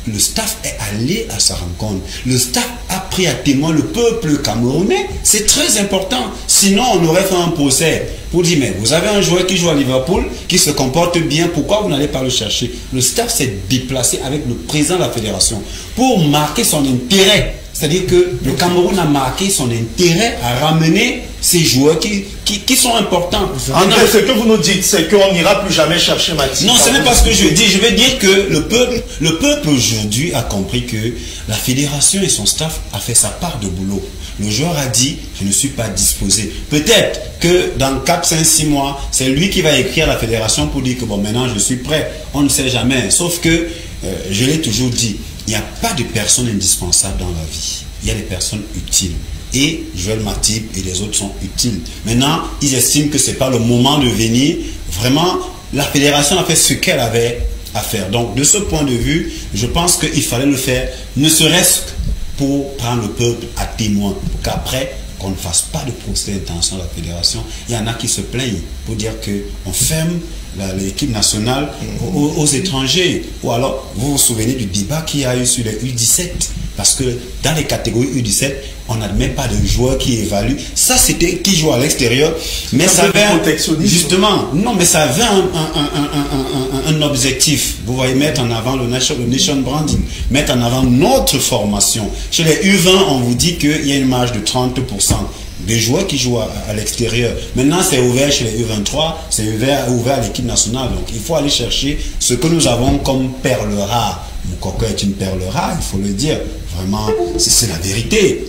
Le staff est allé à sa rencontre. Le staff a pris à témoin le peuple camerounais. C'est très important. Sinon, on aurait fait un procès pour dire, mais vous avez un joueur qui joue à Liverpool, qui se comporte bien, pourquoi vous n'allez pas le chercher? Le staff s'est déplacé avec le président de la fédération pour marquer son intérêt. C'est-à-dire que le Cameroun a marqué son intérêt à ramener ces joueurs qui sont importants. André, ce que vous nous dites, c'est qu'on n'ira plus jamais chercher Matip. Non, ce n'est pas ce que je dis. Je veux dire que le peuple aujourd'hui a compris que la fédération et son staff a fait sa part de boulot. Le joueur a dit, je ne suis pas disposé. Peut-être que dans 4, 5, 6 mois, c'est lui qui va écrire à la fédération pour dire que bon, maintenant je suis prêt. On ne sait jamais. Sauf que, je l'ai toujours dit, il n'y a pas de personnes indispensables dans la vie. Il y a des personnes utiles. Et Joël Matip et les autres sont utiles. Maintenant, ils estiment que ce n'est pas le moment de venir. Vraiment, la fédération a fait ce qu'elle avait à faire. Donc, de ce point de vue, je pense qu'il fallait le faire, ne serait-ce que pour prendre le peuple à témoin. Pour qu'après, qu'on ne fasse pas de procès d'intention à la fédération. Il y en a qui se plaignent pour dire qu'on ferme l'équipe nationale aux étrangers. Ou alors, vous vous souvenez du débat qu'il y a eu sur les U17. Parce que dans les catégories U17, on n'admet pas de joueurs qui évaluent. Ça, c'était qui joue à l'extérieur. Mais ça avait justement, non, mais ça avait un objectif. Vous voyez, mettre en avant le nation branding, mettre en avant notre formation. Chez les U20, on vous dit qu'il y a une marge de 30%. des joueurs qui jouent à l'extérieur. Maintenant, c'est ouvert chez les U23, c'est ouvert à l'équipe nationale. Donc, il faut aller chercher ce que nous avons comme perle rare. Moukoko est une perle rare, il faut le dire. Vraiment, c'est la vérité.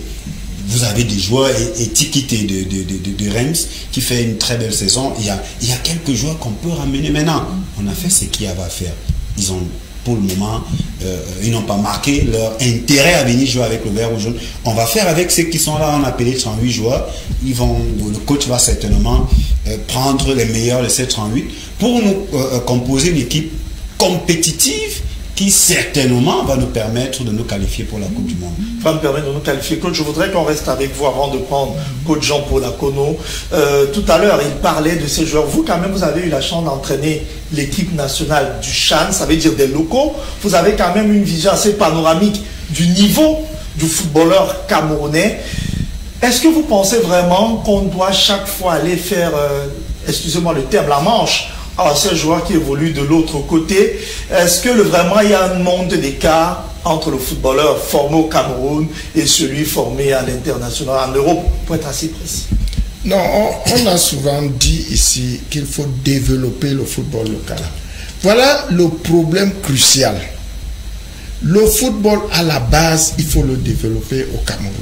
Vous avez des joueurs étiquetés de Reims qui fait une très belle saison. Il y a quelques joueurs qu'on peut ramener maintenant. On a fait ce qu'il y avait à faire. Ils ont, pour le moment, ils n'ont pas marqué leur intérêt à venir jouer avec le vert ou jaune. On va faire avec ceux qui sont là, on a appelé 38 joueurs. Le coach va certainement prendre les meilleurs de ces 38 pour nous composer une équipe compétitive qui certainement va nous permettre de nous qualifier pour la Coupe du Monde. Va me permettre de nous qualifier. Coach, je voudrais qu'on reste avec vous avant de prendre coach Jean-Paul Akono. Tout à l'heure, il parlait de ces joueurs. Vous, quand même, vous avez eu la chance d'entraîner l'équipe nationale du CHAN, ça veut dire des locaux. Vous avez quand même une vision assez panoramique du niveau du footballeur camerounais. Est-ce que vous pensez vraiment qu'on doit chaque fois aller faire, excusez-moi le terme, la manche à ces joueurs qui évoluent de l'autre côté? Est-ce que vraiment il y a un monde d'écart entre le footballeur formé au Cameroun et celui formé à l'international, en Europe, pour être assez précis? Non, on a souvent dit ici qu'il faut développer le football local. Voilà le problème crucial. Le football à la base, il faut le développer au Cameroun.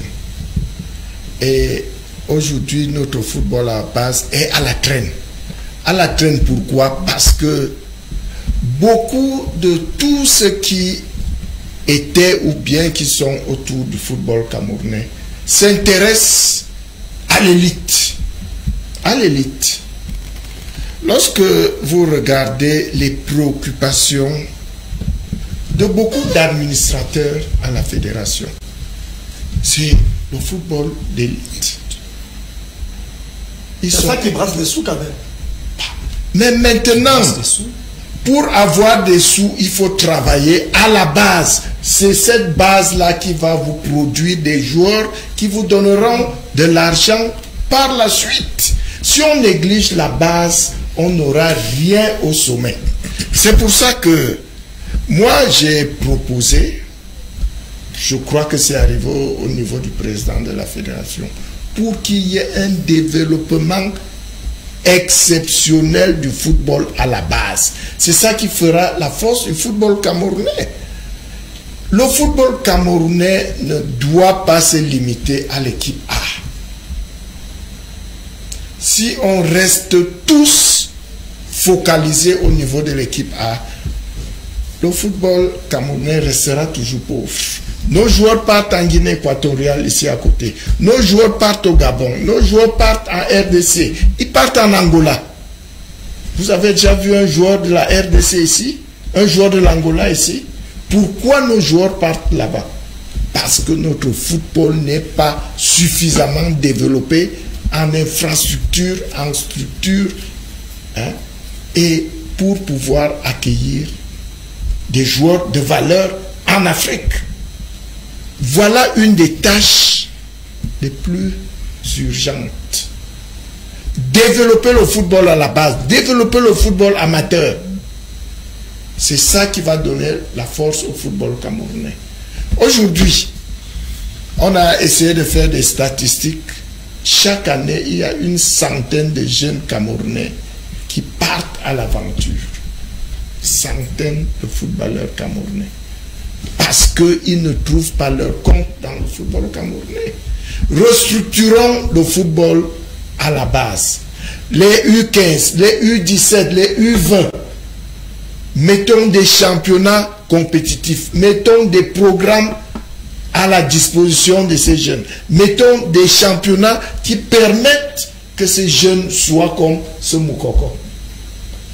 Et aujourd'hui, notre football à la base est à la traîne. À la traîne, pourquoi? Parce que beaucoup de tous ceux qui étaient ou bien qui sont autour du football camerounais s'intéressent à l'élite. À l'élite. Lorsque vous regardez les préoccupations de beaucoup d'administrateurs à la fédération, c'est le football d'élite. C'est ça qui brasse les sous quand même. Mais maintenant, pour avoir des sous, il faut travailler à la base. C'est cette base-là qui va vous produire des joueurs qui vous donneront de l'argent par la suite. Si on néglige la base, on n'aura rien au sommet. C'est pour ça que moi, j'ai proposé, je crois que c'est arrivé au niveau du président de la fédération, pour qu'il y ait un développement exceptionnel du football à la base. C'est ça qui fera la force du football camerounais. Le football camerounais ne doit pas se limiter à l'équipe A. Si on reste tous focalisés au niveau de l'équipe A, le football camerounais restera toujours pauvre. Nos joueurs partent en Guinée équatoriale, ici à côté. Nos joueurs partent au Gabon. Nos joueurs partent en RDC. Ils partent en Angola. Vous avez déjà vu un joueur de la RDC ici? Un joueur de l'Angola ici? Pourquoi nos joueurs partent là-bas? Parce que notre football n'est pas suffisamment développé en infrastructure, en structure, hein, et pour pouvoir accueillir des joueurs de valeur en Afrique. Voilà une des tâches les plus urgentes. Développer le football à la base, développer le football amateur. C'est ça qui va donner la force au football camerounais. Aujourd'hui, on a essayé de faire des statistiques. Chaque année, il y a une centaine de jeunes Camerounais qui partent à l'aventure. Centaines de footballeurs camerounais. Parce qu'ils ne trouvent pas leur compte dans le football camerounais. Restructurons le football à la base. Les U15, les U17, les U20. Mettons des championnats compétitifs. Mettons des programmes à la disposition de ces jeunes. Mettons des championnats qui permettent que ces jeunes soient comme ce Moukoko.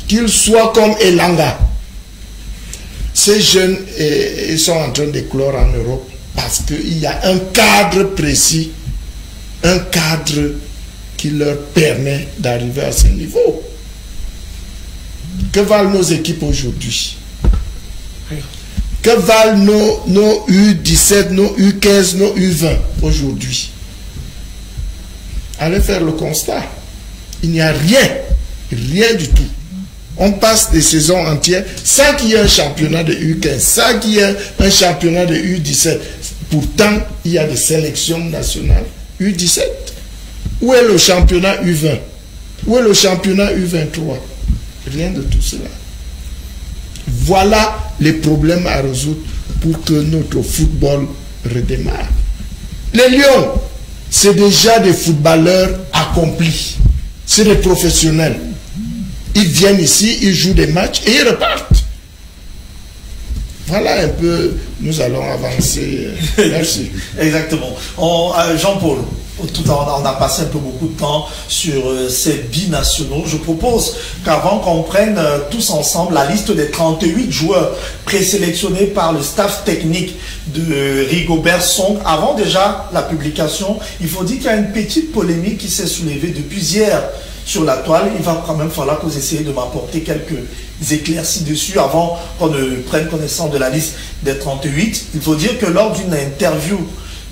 Qu'ils soient comme Elanga. Ces jeunes, ils sont en train d'éclore en Europe parce qu'il y a un cadre précis, un cadre qui leur permet d'arriver à ce niveau. Que valent nos équipes aujourd'hui? Que valent nos U17, nos U15, nos U20 aujourd'hui? Allez faire le constat. Il n'y a rien, rien du tout. On passe des saisons entières sans qu'il y ait un championnat de U15, sans qu'il y ait un championnat de U17. Pourtant, il y a des sélections nationales U17. Où est le championnat U20? Où est le championnat U23? Rien de tout cela. Voilà les problèmes à résoudre pour que notre football redémarre. Les Lions, c'est déjà des footballeurs accomplis. C'est des professionnels. Ils viennent ici, ils jouent des matchs et ils repartent. Voilà un peu, nous allons avancer. Merci. Exactement. Jean-Paul, tout à l'heure, on a passé un peu beaucoup de temps sur ces binationaux. Je propose qu'avant qu'on prenne tous ensemble la liste des 38 joueurs présélectionnés par le staff technique de Rigobert Song, avant déjà la publication, il faut dire qu'il y a une petite polémique qui s'est soulevée depuis hier sur la toile. Il va quand même falloir que vous essayiez de m'apporter quelques éclaircies dessus avant qu'on ne prenne connaissance de la liste des 38. Il faut dire que lors d'une interview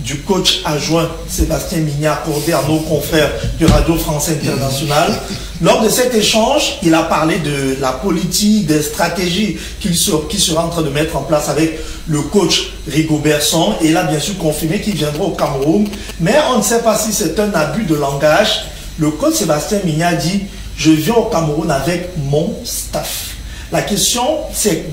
du coach adjoint Sébastien Mignat accordé à nos confrères de Radio France Internationale, lors de cet échange, il a parlé de la politique, des stratégies qu'il sera en train de mettre en place avec le coach Rigobert Song, et il a bien sûr confirmé qu'il viendra au Cameroun, mais on ne sait pas si c'est un abus de langage. Le coach Sébastien Mignat dit « Je viens au Cameroun avec mon staff ». La question, c'est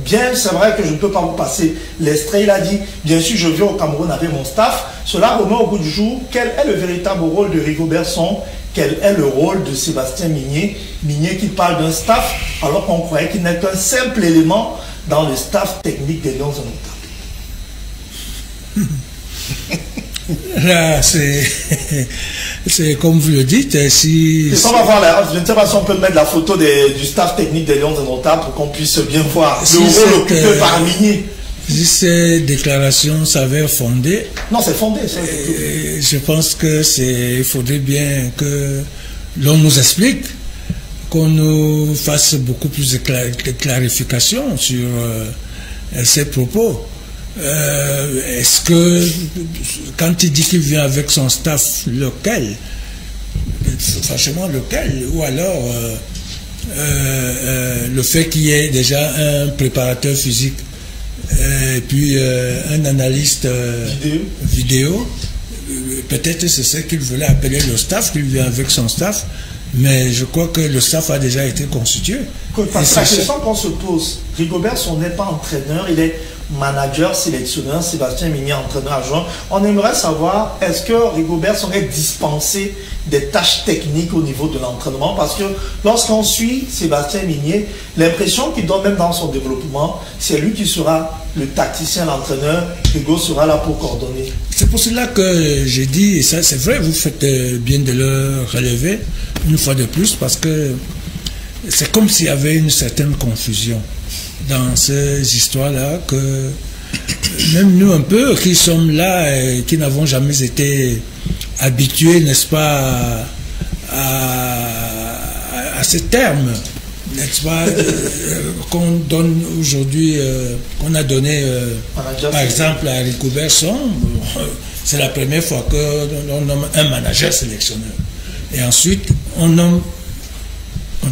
vrai que je ne peux pas vous passer l'extrait. Il a dit « Bien sûr, je viens au Cameroun avec mon staff ». Cela remet au bout du jour quel est le véritable rôle de Rigobert Song, quel est le rôle de Sébastien Mignat. Mignat qui parle d'un staff alors qu'on croyait qu'il n'est qu'un simple élément dans le staff technique des Lions indomptables. Là, c'est comme vous le dites, si... On va voir je ne sais pas si on peut mettre la photo du staff technique des Lions indomptables pour qu'on puisse bien voir le rôle occupé par Mignat. Si ces déclarations s'avèrent fondées... Non, c'est fondé. Je pense il faudrait bien que l'on nous explique, qu'on nous fasse beaucoup plus de clarifications sur ces propos. Est-ce que, quand il dit qu'il vient avec son staff, lequel? Franchement, lequel? Ou alors, le fait qu'il y ait déjà un préparateur physique et puis un analyste vidéo, peut-être c'est ce qu'il voulait appeler le staff, qu'il vient avec son staff, mais je crois que le staff a déjà été constitué. Parce que la question qu'on se pose, Rigobert Song n'est pas entraîneur, il est manager, sélectionneur, Sébastien Mignat, entraîneur adjoint. On aimerait savoir, est-ce que Rigobert Song est dispensé des tâches techniques au niveau de l'entraînement? Parce que lorsqu'on suit Sébastien Mignat, l'impression qu'il donne même dans son développement, c'est lui qui sera le tacticien, l'entraîneur, Rigo sera là pour coordonner. C'est pour cela que j'ai dit, et ça c'est vrai, vous faites bien de le relever une fois de plus, parce que c'est comme s'il y avait une certaine confusion dans ces histoires-là, que même nous un peu qui sommes là et qui n'avons jamais été habitués, n'est-ce pas, à ces termes, n'est-ce pas, qu'on donne aujourd'hui, qu'on a donné par exemple à Rigobert Song. C'est la première fois qu'on nomme un manager sélectionneur, et ensuite on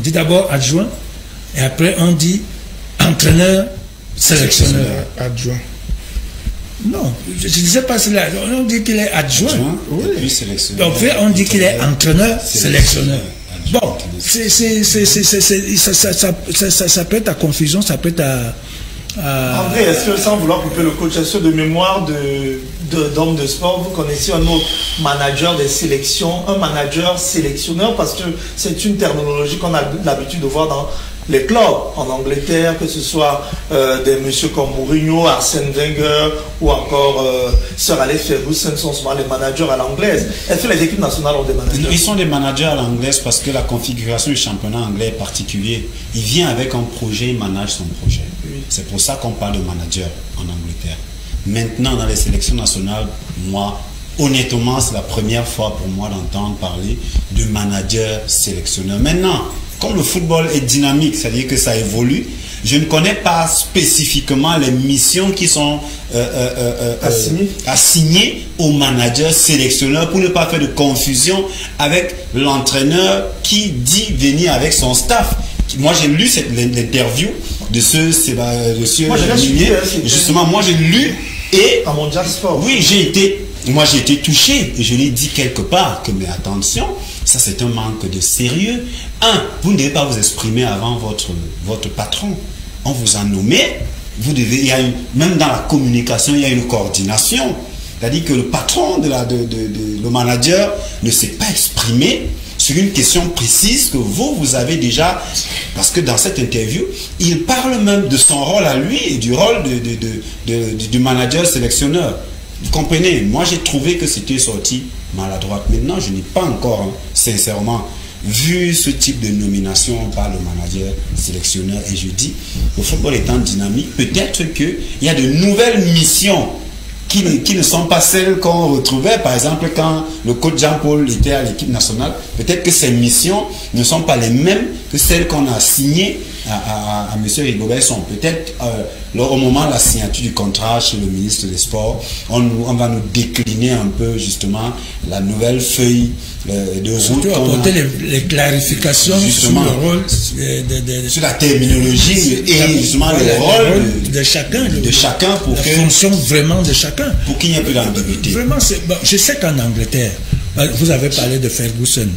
dit d'abord adjoint, et après on dit entraîneur, sélectionneur. Adjoint. Non, je ne disais pas cela. On dit qu'il est adjoint. Oui. Et puis sélectionneur. Donc, on dit qu'il est entraîneur, sélectionneur. Bon, ça peut être à confusion, ça peut être à... André, est-ce que, sans vouloir couper le coach, est-ce que de mémoire d'homme de sport, vous connaissez un autre manager des sélections, un manager sélectionneur, parce que c'est une terminologie qu'on a l'habitude de voir dans les clubs en Angleterre, que ce soit des messieurs comme Mourinho, Arsène Wenger ou encore Sir Alex Ferguson, sont souvent les managers à l'anglaise. Est-ce que les équipes nationales ont des managers? Ils sont des managers à l'anglaise parce que la configuration du championnat anglais est particulière. Il vient avec un projet, il manage son projet. Oui. C'est pour ça qu'on parle de manager en Angleterre. Maintenant, dans les sélections nationales, moi, honnêtement, c'est la première fois pour moi d'entendre parler de manager sélectionneur. Maintenant, comme le football est dynamique, c'est-à-dire que ça évolue, je ne connais pas spécifiquement les missions qui sont assignées au manager sélectionneur pour ne pas faire de confusion avec l'entraîneur qui dit venir avec son staff. Moi, j'ai lu l'interview de ce Mignat. Justement, moi, j'ai lu et... À Mondial Sport. Oui, j'ai été touché et je l'ai dit quelque part que, mais attention, Ça, c'est un manque de sérieux. Vous ne devez pas vous exprimer avant votre patron. On vous a nommé. Vous devez, même dans la communication, il y a une coordination. C'est-à-dire que le patron, le manager, ne s'est pas exprimé sur une question précise que vous avez déjà, parce que dans cette interview, il parle même de son rôle à lui et du rôle du manager sélectionneur. Vous comprenez? Moi, j'ai trouvé que c'était sorti maladroite. Maintenant, je n'ai pas encore, sincèrement, vu ce type de nomination par le manager sélectionneur. Et je dis, le football étant dynamique, peut-être qu'il y a de nouvelles missions qui ne sont pas celles qu'on retrouvait, par exemple, quand le coach Jean-Paul était à l'équipe nationale. Peut-être que ces missions ne sont pas les mêmes que celles qu'on a assignées à M. Rigobert Song. Peut-être au moment de la signature du contrat chez le ministre des Sports, on va nous décliner un peu justement la nouvelle feuille de route. Surtout apporter les clarifications justement, sur le rôle sur la terminologie et justement le rôle de chacun, pour la que fonction vraiment de chacun. Pour qu'il n'y ait plus d'ambiguïté. Vraiment, je sais qu'en Angleterre, vous avez parlé de Ferguson,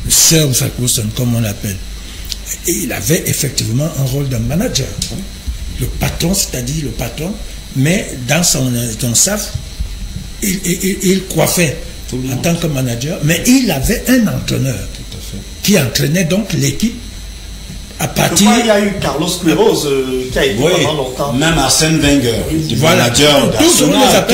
Sir Ferguson comme on l'appelle. Et il avait effectivement un rôle de manager. Le patron, c'est-à-dire le patron, mais dans son staff, il coiffait en tant que manager, mais il avait un entraîneur qui entraînait donc l'équipe à partir... Il y a eu Carlos Queiroz qui a été pendant longtemps. Même Arsène Wenger, du manager d'Arsenal.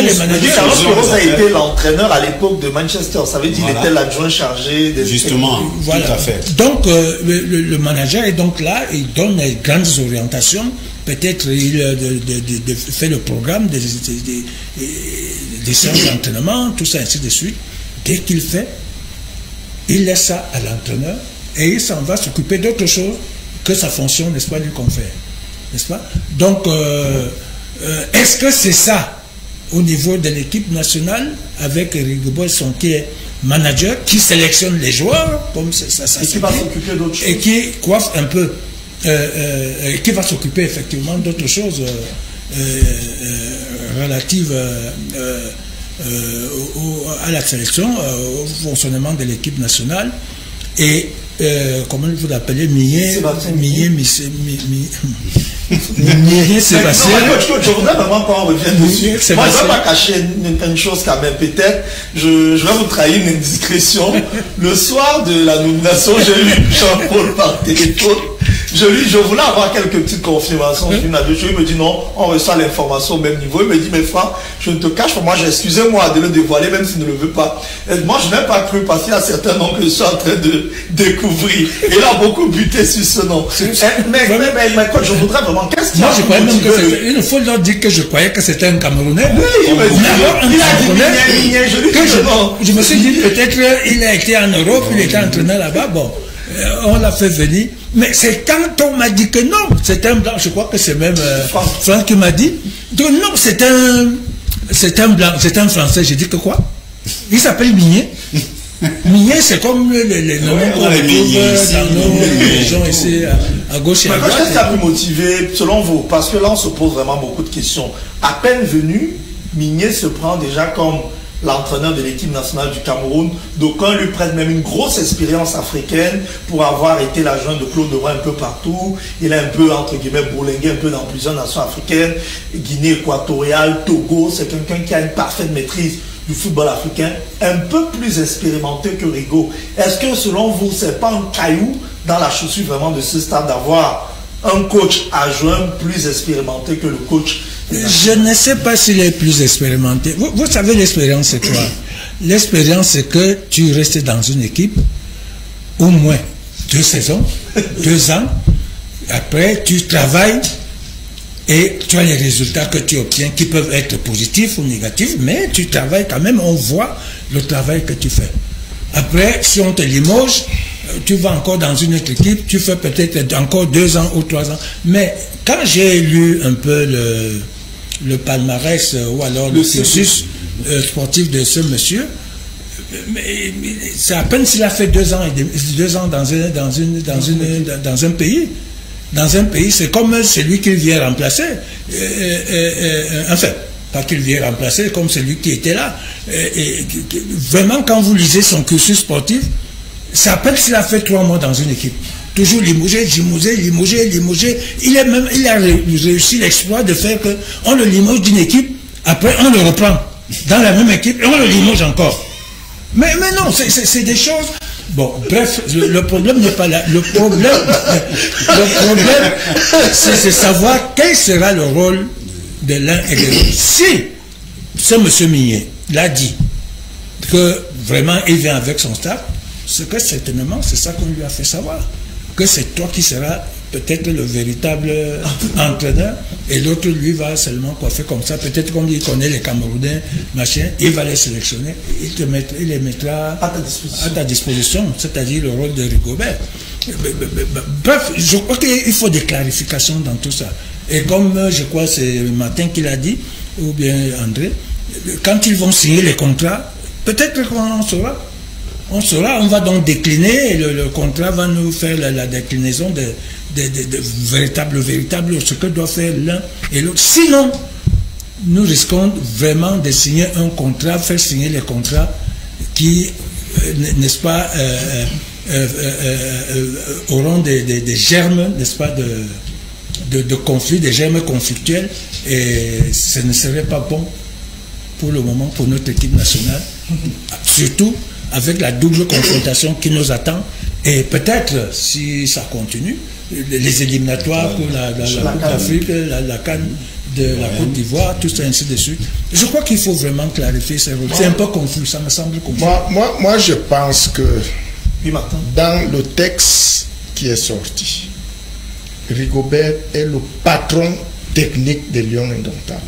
Carlos Queiroz a été l'entraîneur à l'époque de Manchester. Ça veut dire qu'il était l'adjoint chargé des... Justement, tout à fait. Donc, le manager est donc là, il donne les grandes orientations. Peut-être il fait le programme des séances d'entraînement, tout ça, ainsi de suite. Dès qu'il fait, il laisse ça à l'entraîneur et il s'en va s'occuper d'autre chose que sa fonction, n'est-ce pas, lui confère. N'est-ce pas? Donc, est-ce que c'est ça au niveau de l'équipe nationale avec Rigobert Song qui est manager, qui sélectionne les joueurs, comme ça et qui va s'occuper d'autres choses. Et qui coiffe un peu, qui va s'occuper effectivement d'autres choses relatives à la sélection, au fonctionnement de l'équipe nationale. Et comment vous l'appelez, Sébastien. Je voudrais vraiment qu'on revienne dessus. Moi, je ne vais pas cacher une chose quand même. Peut-être, je vais vous trahir une indiscrétion. Le soir de la nomination, j'ai eu Jean-Paul par téléphone. Je voulais avoir quelques petites confirmations. Il me dit non, on reçoit l'information au même niveau. Il me dit, mais Franck, je ne te cache pas, moi, excusez-moi de le dévoiler, même s'il ne le veut pas. Et moi, je n'ai pas cru parce qu'il y a certains noms que je suis en train de découvrir. Il a beaucoup buté sur ce nom. Mais je voudrais vraiment, qu'est-ce qu'il y a? Moi, je croyais même que il faut leur dire que je croyais que c'était un Camerounais. Oui, il me dit, je me suis dit, peut-être il a été en Europe, il était entraîneur là-bas, bon. On l'a fait venir, mais c'est quand on m'a dit que non, c'est un blanc, je crois que c'est même Franck qui m'a dit, donc non, c'est un blanc, c'est un français. J'ai dit que quoi? Il s'appelle Migné. Migné, c'est comme les noms qu'on retrouve dans nos régions ici à gauche et à droite. Qu'est-ce qui a pu motiver, selon vous? Parce que là, on se pose vraiment beaucoup de questions. À peine venu, Migné se prend déjà comme l'entraîneur de l'équipe nationale du Cameroun. D'aucuns lui prennent même une grosse expérience africaine pour avoir été l'adjoint de Claude Leroy un peu partout. Il a un peu, entre guillemets, bourlingué un peu dans plusieurs nations africaines. Guinée équatoriale, Togo. C'est quelqu'un qui a une parfaite maîtrise du football africain, un peu plus expérimenté que Rigo. Est-ce que, selon vous, c'est pas un caillou dans la chaussure vraiment de ce stade d'avoir un coach adjoint plus expérimenté que le coach? Je ne sais pas s'il est plus expérimenté. Vous savez, l'expérience, c'est quoi? L'expérience, c'est que tu restes dans une équipe au moins 2 saisons, 2 ans. Après, tu travailles et tu as les résultats que tu obtiens qui peuvent être positifs ou négatifs, mais tu travailles quand même, on voit le travail que tu fais. Après, si on te limoge, tu vas encore dans une autre équipe, tu fais peut-être encore 2 ans ou 3 ans. Mais quand j'ai lu un peu le palmarès ou alors le cursus sportif de ce monsieur, c'est à peine s'il a fait 2 ans dans un pays. Dans un pays, c'est comme celui qui vient remplacer. Enfin, pas qu'il vient remplacer, comme celui qui était là. Vraiment, quand vous lisez son cursus sportif, c'est à peine s'il a fait 3 mois dans une équipe. Toujours limogé. Il a réussi l'exploit de faire qu'on le limoge d'une équipe, après on le reprend dans la même équipe et on le limoge encore. Mais non, c'est des choses... Bon, bref, le problème n'est pas là. Le problème c'est de savoir quel sera le rôle de l'un et de l'autre. Si ce monsieur Migné l'a dit, que vraiment il vient avec son staff, c'est que certainement c'est ça qu'on lui a fait savoir. Que c'est toi qui seras peut-être le véritable entraîneur et l'autre lui va seulement coiffer comme ça. Peut-être comme il connaît les Camerounais, machin, il va les sélectionner, il les mettra à ta disposition, c'est-à-dire le rôle de Rigobert. Bref, je crois qu'il faut des clarifications dans tout ça. Et comme je crois c'est Martin qui l'a dit, ou bien André, quand ils vont signer les contrats, peut-être qu'on saura. On saura, on va donc décliner, et le contrat va nous faire la déclinaison de véritable, ce que doit faire l'un et l'autre. Sinon, nous risquons vraiment de signer un contrat, faire signer les contrats qui, n'est-ce pas, auront des germes, n'est-ce pas, de conflits, des germes conflictuels, et ce ne serait pas bon pour le moment pour notre équipe nationale, surtout avec la double confrontation qui nous attend, et peut-être, si ça continue, les éliminatoires pour la Coupe d'Afrique, la CAN de la Côte d'Ivoire, tout ça, ainsi de suite. Je crois qu'il faut vraiment clarifier ces rôles. C'est un peu confus, ça me semble confus. Moi, je pense que dans le texte qui est sorti, Rigobert est le patron technique des Lions Indomptables.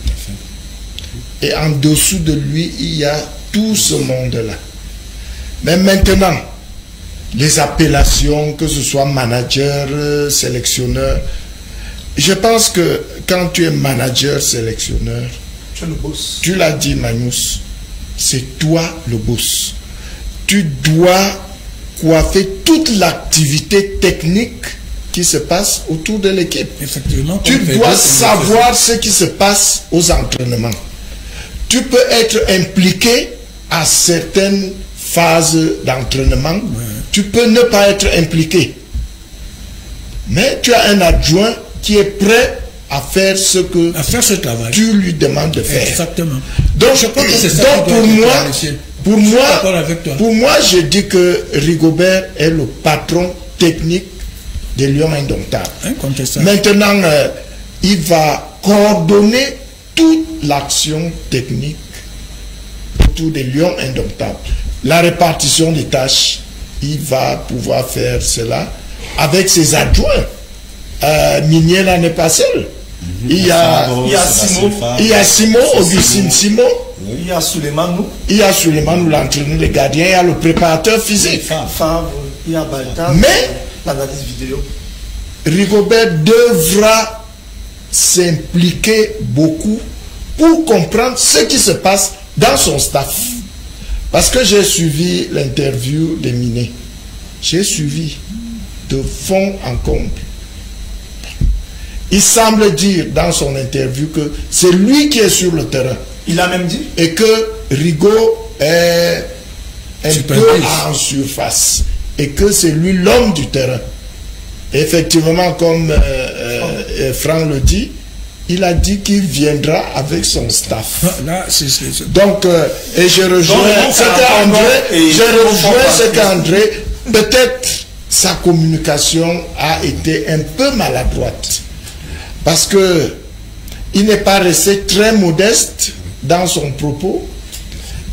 Et en dessous de lui, il y a tout ce monde-là. Mais maintenant, les appellations, que ce soit manager, sélectionneur, je pense que quand tu es manager, sélectionneur, tu es le boss. Tu l'as dit, Magnus, c'est toi le boss. Tu dois coiffer toute l'activité technique qui se passe autour de l'équipe. Effectivement. Tu dois savoir ce qui se passe aux entraînements. Tu peux être impliqué à certaines phases d'entraînement, tu peux ne pas être impliqué. Mais tu as un adjoint qui est prêt à faire ce que tu lui demandes de faire. Exactement. Donc, je pense que c'est ça. Pour moi, je dis que Rigobert est le patron technique des Lions Indomptables. Maintenant, il va coordonner toute l'action technique autour des Lions Indomptables. La répartition des tâches, il va pouvoir faire cela avec ses adjoints. Migné n'est pas seul. Il y a Simon, Augustine Simon. Il y a Souleymane. Il y a Souleymane, l'entraîneur des gardiens. Il y a le préparateur physique. Il y a Balta. Mais l'analyse vidéo. Rigobert devra s'impliquer beaucoup pour comprendre ce qui se passe dans son staff. Parce que j'ai suivi l'interview de Miné. J'ai suivi de fond en comble. Il semble dire dans son interview que c'est lui qui est sur le terrain. Il a même dit. Et que Rigo est un peu en surface. Et que c'est lui l'homme du terrain. Et effectivement, comme Franck le dit, il a dit qu'il viendra avec son staff. Donc, et je rejoins ce qu'André, peut-être sa communication a été un peu maladroite. Parce que il n'est pas resté très modeste dans son propos.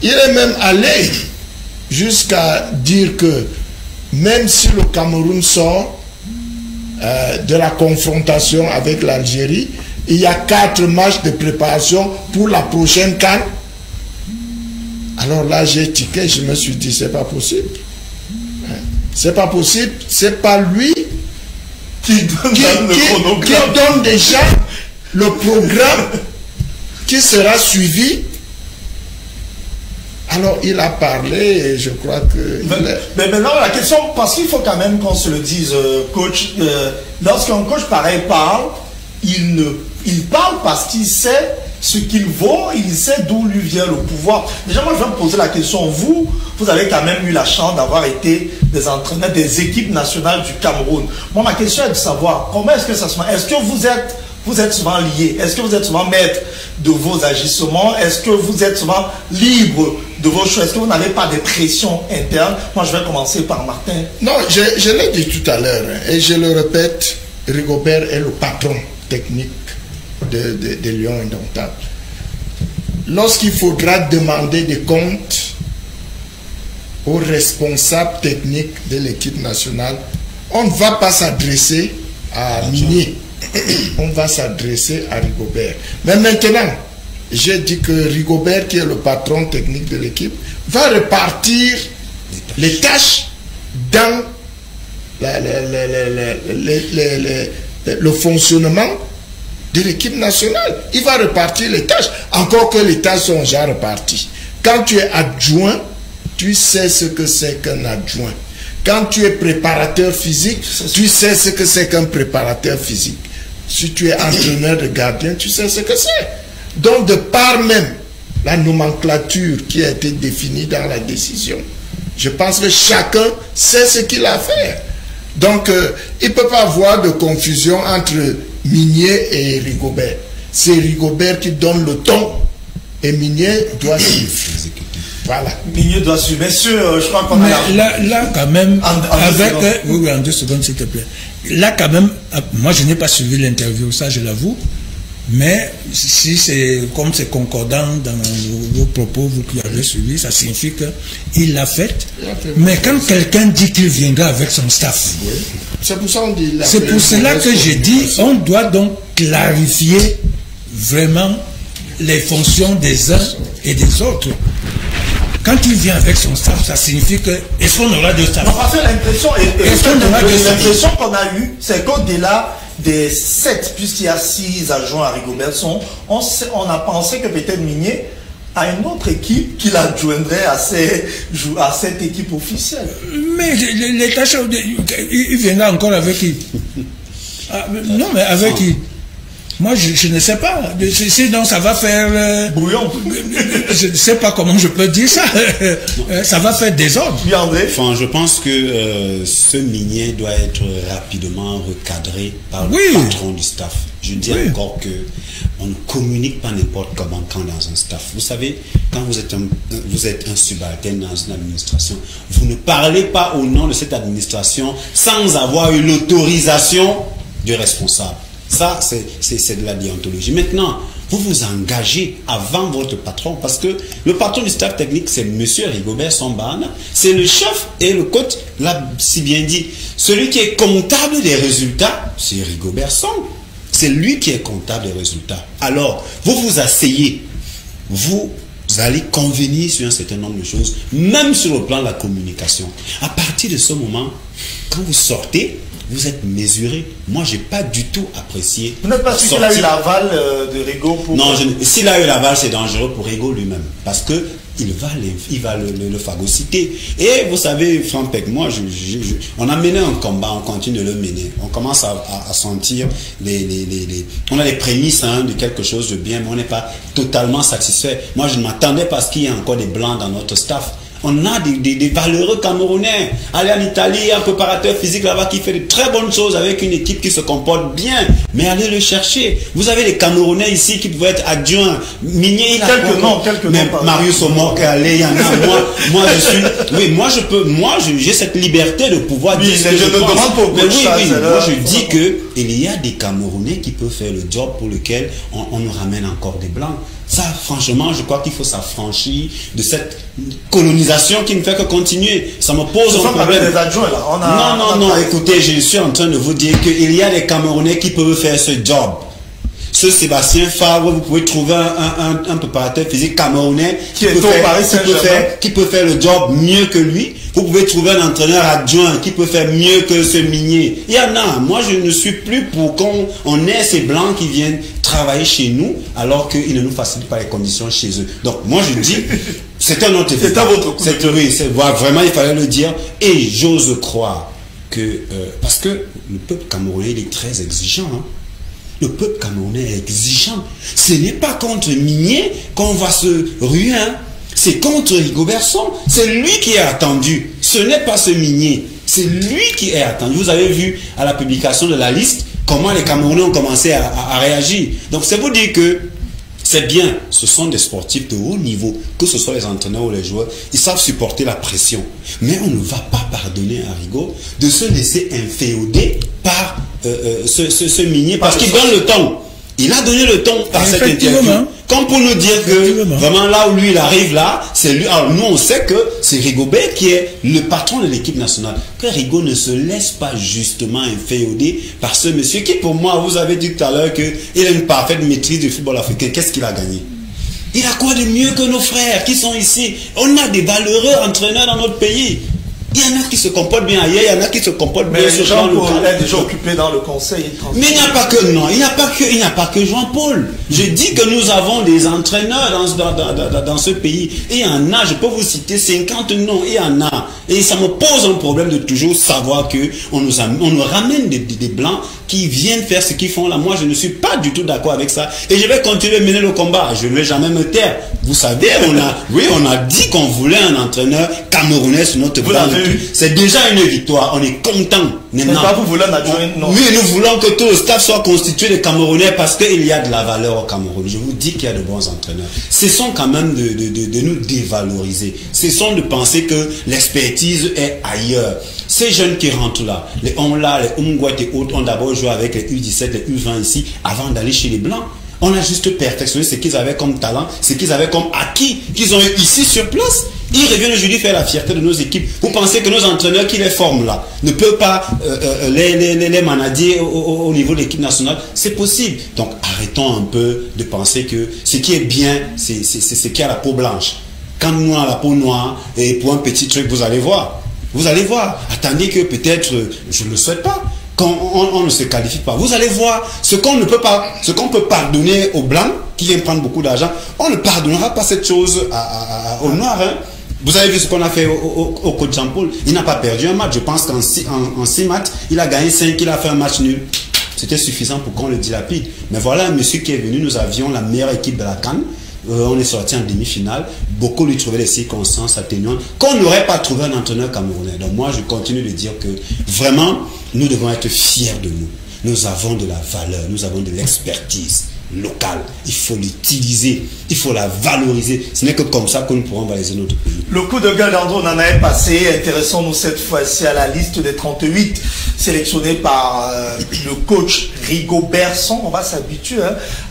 Il est même allé jusqu'à dire que même si le Cameroun sort de la confrontation avec l'Algérie, il y a 4 matchs de préparation pour la prochaine CAN. Alors là, j'ai tiqué, je me suis dit, c'est pas possible. C'est pas possible, c'est pas lui qui donne déjà le programme qui sera suivi. Alors il a parlé et je crois que... Mais maintenant la question, parce qu'il faut quand même qu'on se le dise, coach, lorsqu'un coach pareil parle, il parle parce qu'il sait ce qu'il vaut, il sait d'où lui vient le pouvoir. Déjà, moi, je vais me poser la question. Vous avez quand même eu la chance d'avoir été des entraîneurs des équipes nationales du Cameroun. Moi, ma question est de savoir comment est-ce que ça se passe. Est-ce que vous êtes souvent liés? Est-ce que vous êtes souvent maître de vos agissements? Est-ce que vous êtes souvent libre de vos choix? Est-ce que vous n'avez pas de pression interne? Moi, je vais commencer par Martin. Non, je l'ai dit tout à l'heure, et je le répète, Rigobert est le patron technique de Lions Indomptables. Lorsqu'il faudra demander des comptes aux responsables techniques de l'équipe nationale, on ne va pas s'adresser à Minier, on va s'adresser à Rigobert. Mais maintenant, j'ai dit que Rigobert, qui est le patron technique de l'équipe, va repartir les tâches dans le fonctionnement de l'équipe nationale. Il va repartir les tâches, encore que les tâches sont déjà reparties. Quand tu es adjoint, tu sais ce que c'est qu'un adjoint. Quand tu es préparateur physique, tu sais ce que c'est qu'un préparateur physique. Si tu es entraîneur de gardien, tu sais ce que c'est. Donc, de par même la nomenclature qui a été définie dans la décision, je pense que chacun sait ce qu'il a à faire. Donc, il ne peut pas avoir de confusion entre Minier et Rigobert. C'est Rigobert qui donne le ton et Minier doit suivre. Voilà. Minier doit suivre. Messieurs, je crois qu'on a... Là, quand même, oui, en 2 secondes, s'il te plaît. Là, quand même, moi, je n'ai pas suivi l'interview, ça, je l'avoue. Mais si c'est comme c'est concordant dans vos propos, vous qui avez suivi, ça signifie qu'il l'a fait. Mais quand quelqu'un dit qu'il viendra avec son staff, c'est pour ça qu'on dit. C'est pour cela que j'ai dit, on doit donc clarifier vraiment les fonctions des uns et des autres. Quand il vient avec son staff, ça signifie que est-ce qu'on aura deux staff? L'impression qu'on a eue, c'est qu'au-delà des 7, puisqu'il y a 6 adjoints à Rigobert, on a pensé que peut-être Minier a une autre équipe qui l'adjoindrait à cette équipe officielle. Mais les tâches, il viendra encore avec qui? Non, mais avec qui? Moi, je ne sais pas. Sinon, ça va faire... brouillon. Je ne sais pas comment je peux dire ça. Ça va faire désordre. Oui, André. Enfin, je pense que ce Minier doit être rapidement recadré par le patron du staff. Je dis encore que on ne communique pas n'importe comment quand dans un staff. Vous savez, quand vous êtes un subalterne dans une administration, vous ne parlez pas au nom de cette administration sans avoir eu l'autorisation du responsable. Ça, c'est de la déontologie. Maintenant, vous vous engagez avant votre patron, parce que le patron du staff technique, c'est M. Rigobert Sambana, c'est le chef et le coach, l'a si bien dit. Celui qui est comptable des résultats, c'est Rigobert Sambana. C'est lui qui est comptable des résultats. Alors, vous vous asseyez, vous allez convenir sur un certain nombre de choses, même sur le plan de la communication. À partir de ce moment, quand vous sortez, vous êtes mesuré. Moi, je n'ai pas du tout apprécié. Vous n'êtes pas sûr qu'il a eu l'aval de Rigo pour... Non, s'il a eu l'aval, c'est dangereux pour Rigo lui-même. Parce que il va le phagocyter. Et vous savez, Franck Peck, moi, on a mené un combat, on continue de le mener. On commence à sentir on a les prémices de quelque chose de bien, mais on n'est pas totalement satisfait. Moi, je ne m'attendais pas à ce qu'il y ait encore des blancs dans notre staff. On a des valeureux Camerounais. Allez en Italie, un préparateur physique là-bas qui fait de très bonnes choses avec une équipe qui se comporte bien. Mais allez le chercher. Vous avez des Camerounais ici qui pouvaient être adjoints. Minier, il a quelques noms. Marius Omok, allez, il y en a. Moi, j'ai cette liberté de pouvoir dire ce que je pense. Moi, je dis que il y a des Camerounais qui peuvent faire le job pour lequel on nous ramène encore des blancs. Ça, franchement, je crois qu'il faut s'affranchir de cette colonisation qui ne fait que continuer. Ça me pose un problème. Des adjoints, là. Non, écoutez, je suis en train de vous dire qu'il y a des Camerounais qui peuvent faire ce job. Ce Sébastien Favre, vous pouvez trouver un préparateur physique camerounais qui peut faire le job mieux que lui. Vous pouvez trouver un entraîneur adjoint qui peut faire mieux que ce Minier. Il y en a. Moi, je ne suis plus pour qu'on ait ces blancs qui viennent travailler chez nous alors qu'ils ne nous facilitent pas les conditions chez eux. Donc, moi, je dis, c'est un autre C'est à votre coup. Vraiment, il fallait le dire. Et j'ose croire que, parce que le peuple camerounais, il est très exigeant. Le peuple camerounais est exigeant. Ce n'est pas contre Migné qu'on va se ruer, hein. C'est contre Rigobert Song. C'est lui qui est attendu. Ce n'est pas ce Migné. C'est lui qui est attendu. Vous avez vu à la publication de la liste comment les Camerounais ont commencé à réagir. Donc c'est vous dire que c'est bien, ce sont des sportifs de haut niveau, que ce soit les entraîneurs ou les joueurs, ils savent supporter la pression. Mais on ne va pas pardonner à Rigo de se laisser inféoder par ce Migné, parce qu'il donne le temps. Il a donné le temps par cette interview. Comme pour nous dire que vraiment là où lui il arrive là, c'est lui. Alors nous on sait que c'est Rigobert qui est le patron de l'équipe nationale. Que Rigo ne se laisse pas justement inféoder par ce monsieur qui, pour moi, vous avez dit tout à l'heure qu'il a une parfaite maîtrise du football africain. Qu'est-ce qu'il a gagné? Il a quoi de mieux que nos frères qui sont ici? On a des valeureux entraîneurs dans notre pays. Il y en a qui se comportent bien ailleurs, il y en a qui se comportent bien sur le Jean-Paul est déjà occupé dans le conseil. Mais il n'y a pas que, non, il n'y a pas que Jean-Paul. Je dis que nous avons des entraîneurs dans ce pays. Et il y en a, je peux vous citer 50 noms, il y en a. Et ça me pose un problème de toujours savoir qu'on nous ramène des blancs qui viennent faire ce qu'ils font là. Moi, je ne suis pas du tout d'accord avec ça. Et je vais continuer à mener le combat. Je ne vais jamais me taire. Vous savez, on a dit qu'on voulait un entraîneur camerounais sur notre blanc. C'est déjà une victoire. On est content. Maintenant, pas vous voulez un adjoint, non. Oui, nous voulons que tout le staff soit constitué de Camerounais parce qu'il y a de la valeur au Cameroun. Je vous dis qu'il y a de bons entraîneurs. Cessons quand même de nous dévaloriser. Cessons de penser que l'expertise est ailleurs. Ces jeunes qui rentrent là, les Onla, les Umgwet et autres, ont d'abord joué avec les U17, les U20 ici, avant d'aller chez les Blancs. On a juste perfectionné ce qu'ils avaient comme talent, ce qu'ils avaient comme acquis, qu'ils ont eu ici sur place. Ils reviennent aujourd'hui faire la fierté de nos équipes. Vous pensez que nos entraîneurs qui les forment là ne peuvent pas les manager au niveau de l'équipe nationale? C'est possible. Donc arrêtons un peu de penser que ce qui est bien, c'est ce qui a la peau blanche. Quand nous avons la peau noire, et pour un petit truc, vous allez voir. Vous allez voir. Attendez que peut-être, je ne le souhaite pas, quand on ne se qualifie pas. Vous allez voir ce qu'on ne peut pas, ce qu'on peut pardonner aux Blancs qui viennent prendre beaucoup d'argent. On ne pardonnera pas cette chose aux Noirs. Hein. Vous avez vu ce qu'on a fait au coach Jean-Paul. Il n'a pas perdu un match. Je pense qu'en 6 matchs, il a gagné 5, il a fait un match nul. C'était suffisant pour qu'on le dilapide. Mais voilà un monsieur qui est venu. Nous avions la meilleure équipe de la CAN. On est sorti en demi-finale. Beaucoup lui trouvaient les circonstances atténuantes qu'on n'aurait pas trouvé un entraîneur camerounais. Donc moi, je continue de dire que vraiment, nous devons être fiers de nous. Nous avons de la valeur, nous avons de l'expertise locale. Il faut l'utiliser, il faut la valoriser. Ce n'est que comme ça que nous pourrons valoriser notre pays. Le coup de gueule d'Andro, on en avait passé. Intéressons-nous cette fois-ci à la liste des 38 sélectionnés par le coach Rigobert Song. On va s'habituer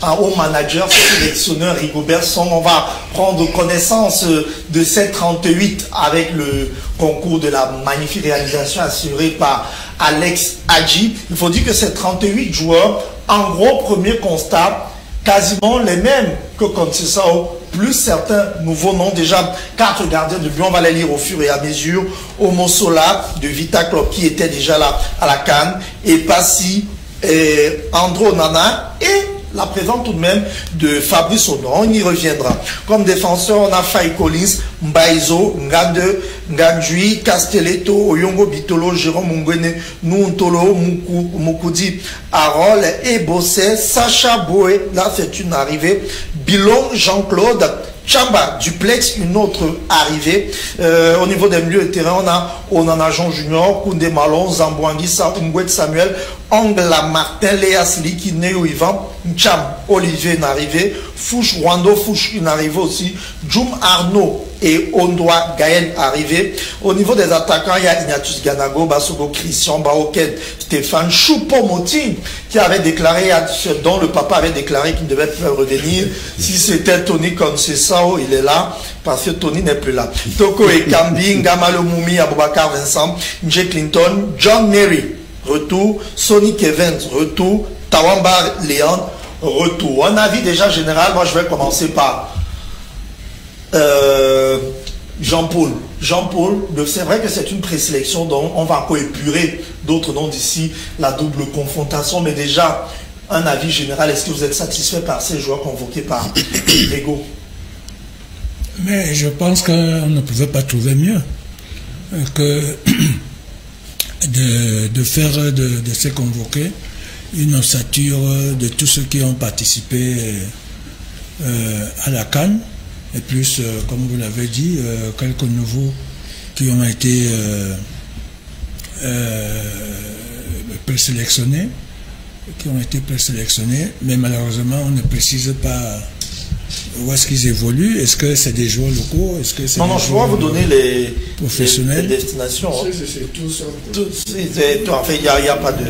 au manager, sélectionneur Rigobert Song. On va prendre connaissance de ces 38 avec le concours de la magnifique réalisation assurée par Alex Hadji. Il faut dire que ces 38 joueurs, en gros, premier constat, quasiment les mêmes que Conceição, plus certains nouveaux noms. Déjà 4 gardiens de but, on va les lire au fur et à mesure. Omo Sola de Vita Club qui était déjà là à la CAN, et Passy, Andro Nana et la présence tout de même de Fabrice Honor. On y reviendra. Comme défenseur, on a Faye Collins, Mbaizo, Ngade, Ngadjui, Castelletto, Oyongo Bitolo, Jérôme Mungwene, Nuntolo, Mukudi, Harol et Bossé, Sacha Boé, là c'est une arrivée, Bilon, Jean-Claude, Chamba, Duplex, une autre arrivée. Au niveau des milieux de terrain, on a Onana Jean Junior, Koundé Malon, Zambouangisa, Umgwet Samuel, Angla Martin, Léa Siliki, Neo Ivan, Ncham, Olivier, une arrivée, Fouche, Wando, Fouche, une arrivée aussi, Djoum Arnaud et Ondoa Gaël arrivé. Au niveau des attaquants, il y a Ignatius Ganago, Basogo, Christian, Baoken, Stéphane, Choupo-Moting, qui avait déclaré, dont le papa avait déclaré qu'il ne devait plus revenir. Si c'était Tony Conceição, il est là, parce que Tony n'est plus là. Toko et Kambi, Ngamalo Moumi, Aboubakar Vincent, Nje Clinton, John Mary, retour, Sonic Evans, retour, Tawamba Léon, retour. Un avis déjà général, moi je vais commencer par Jean-Paul. Jean-Paul, c'est vrai que c'est une présélection dont on va encore épurer d'autres noms d'ici, la double confrontation, mais déjà, un avis général, est-ce que vous êtes satisfait par ces joueurs convoqués par Rigo? Mais je pense qu'on ne pouvait pas trouver mieux que de faire de ces convoqués une ossature de tous ceux qui ont participé à la CAN, et plus, comme vous l'avez dit, quelques nouveaux qui ont été présélectionnés, mais malheureusement on ne précise pas où est-ce qu'ils évoluent. Est-ce que c'est des joueurs locaux? Est-ce que c'est non, je vais vous donner les professionnels, les destinations. C'est tout ça. En fait, il n'y a pas de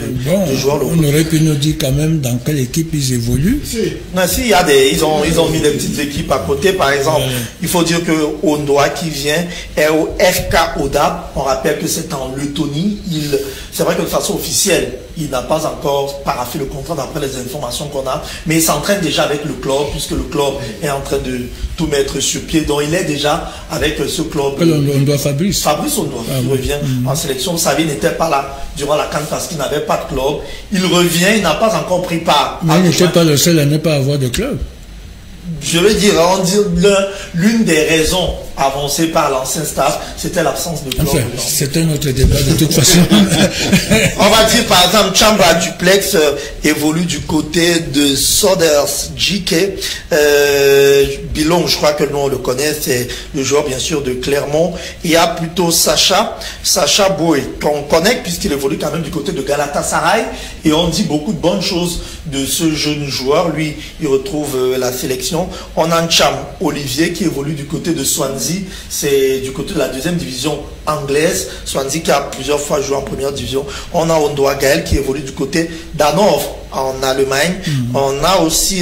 joueurs locaux. On aurait pu nous dire quand même dans quelle équipe ils évoluent. Non, si, ils ont mis des petites équipes à côté. Par exemple, il faut dire que Ondoa qui vient est au FK Oda. On rappelle que c'est en Lettonie. C'est vrai que de façon officielle, il n'a pas encore paraphé le contrat d'après les informations qu'on a, mais il s'entraîne déjà avec le club, puisque le club est en train de tout mettre sur pied. Donc il est déjà avec ce club. Ondoa Fabrice. Fabrice Ondoa, il revient en sélection. Vous savez, il n'était pas là durant la CAN parce qu'il n'avait pas de club. Il revient, il n'a pas encore pris part. Mais il n'était pas le seul à ne pas avoir de club. Je veux dire, l'une des raisons avancées par l'ancien staff, c'était l'absence de club. Enfin, c'est un autre débat de toute façon. On va dire par exemple, Chamba Duplex évolue du côté de Soders JK. Bilong, je crois que nous on le connaît, c'est le joueur bien sûr de Clermont. Il y a plutôt Sacha Boy, qu'on connaît puisqu'il évolue quand même du côté de Galatasaray. Et on dit beaucoup de bonnes choses de ce jeune joueur. Lui, il retrouve la sélection. On a Ncham Olivier qui évolue du côté de Swansea, c'est du côté de la deuxième division anglaise. Swansea qui a plusieurs fois joué en première division. On a Ondoa Gaël qui évolue du côté d'Hanovre en Allemagne. On a aussi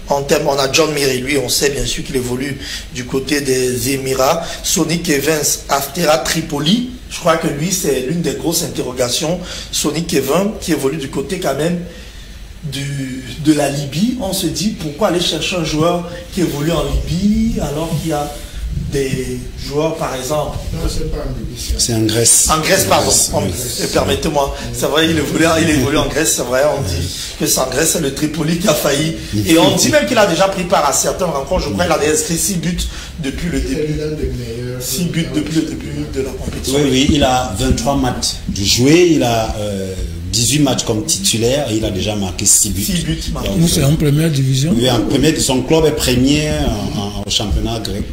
on a John Miri, lui on sait bien sûr qu'il évolue du côté des Émirats. Sonic Evans Aftera Tripoli, je crois que lui c'est l'une des grosses interrogations. Sonic Evans qui évolue du côté quand même de la Libye. On se dit pourquoi aller chercher un joueur qui évolue en Libye alors qu'il y a des joueurs par exemple. Non, c'est pas en Libye. C'est en Grèce. En Grèce, pardon. Permettez-moi. C'est vrai, il évolue en Grèce, c'est vrai. On dit que c'est en Grèce, c'est le Tripoli qui a failli. Et on dit même qu'il a déjà pris part à certaines rencontres. Je crois qu'il a inscrit 6 buts depuis le début. 6 buts depuis le début de la compétition. Oui, il a 23 matchs de jouer. Il a 18 matchs comme titulaire et il a déjà marqué 6 buts. 6 buts marqués. C'est en première division. Oui, en première, son club est premier au championnat grec.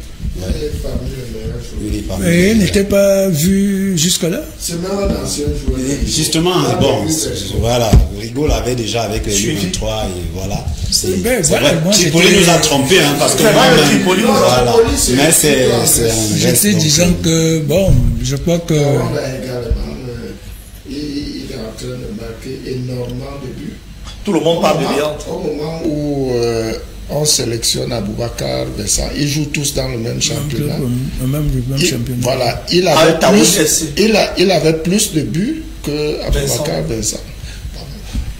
Et il n'était pas vu jusque-là. C'est même un ancien joueur. Justement, bon, voilà, Rigo l'avait déjà avec les U23 et voilà. Tripoli nous a trompés, hein, parce que Tripoli, voilà. Mais c'est j'étais disant que, bon, je crois que... Il est en train de marquer énormément de buts. Tout le monde parle de bien. Au moment où on sélectionne Aboubacar, Bessa, ils jouent tous dans le même championnat. Voilà, il avait plus de buts que Aboubacar Bessa.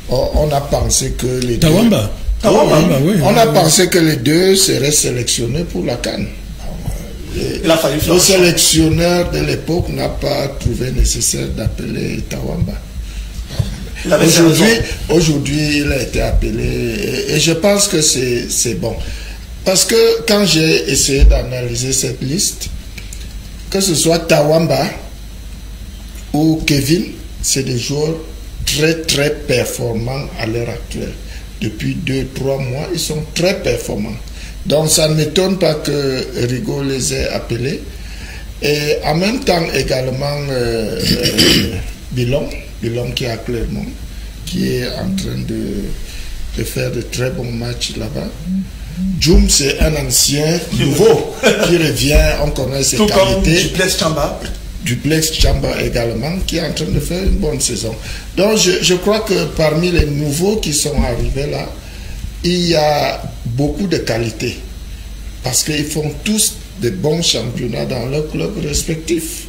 On a pensé que les deux... Oui. On a pensé que les deux seraient sélectionnés pour la CAN. Le sélectionneur de l'époque n'a pas trouvé nécessaire d'appeler Tawamba. Aujourd'hui, il a été appelé et je pense que c'est bon. Parce que quand j'ai essayé d'analyser cette liste, que ce soit Tawamba ou Kevin, c'est des joueurs très très performants à l'heure actuelle. Depuis 2-3 mois, ils sont très performants. Donc ça ne m'étonne pas que Rigo les ait appelés. Et en même temps également Bilong qui est à Clermont, qui est en train de faire de très bons matchs là-bas. Djoum, c'est un ancien nouveau qui revient, on connaît ses qualités. Duplex Chamba également, qui est en train de faire une bonne saison. Donc je crois que parmi les nouveaux qui sont arrivés là, il y a beaucoup de qualités. Parce qu'ils font tous de bons championnats dans leurs clubs respectifs.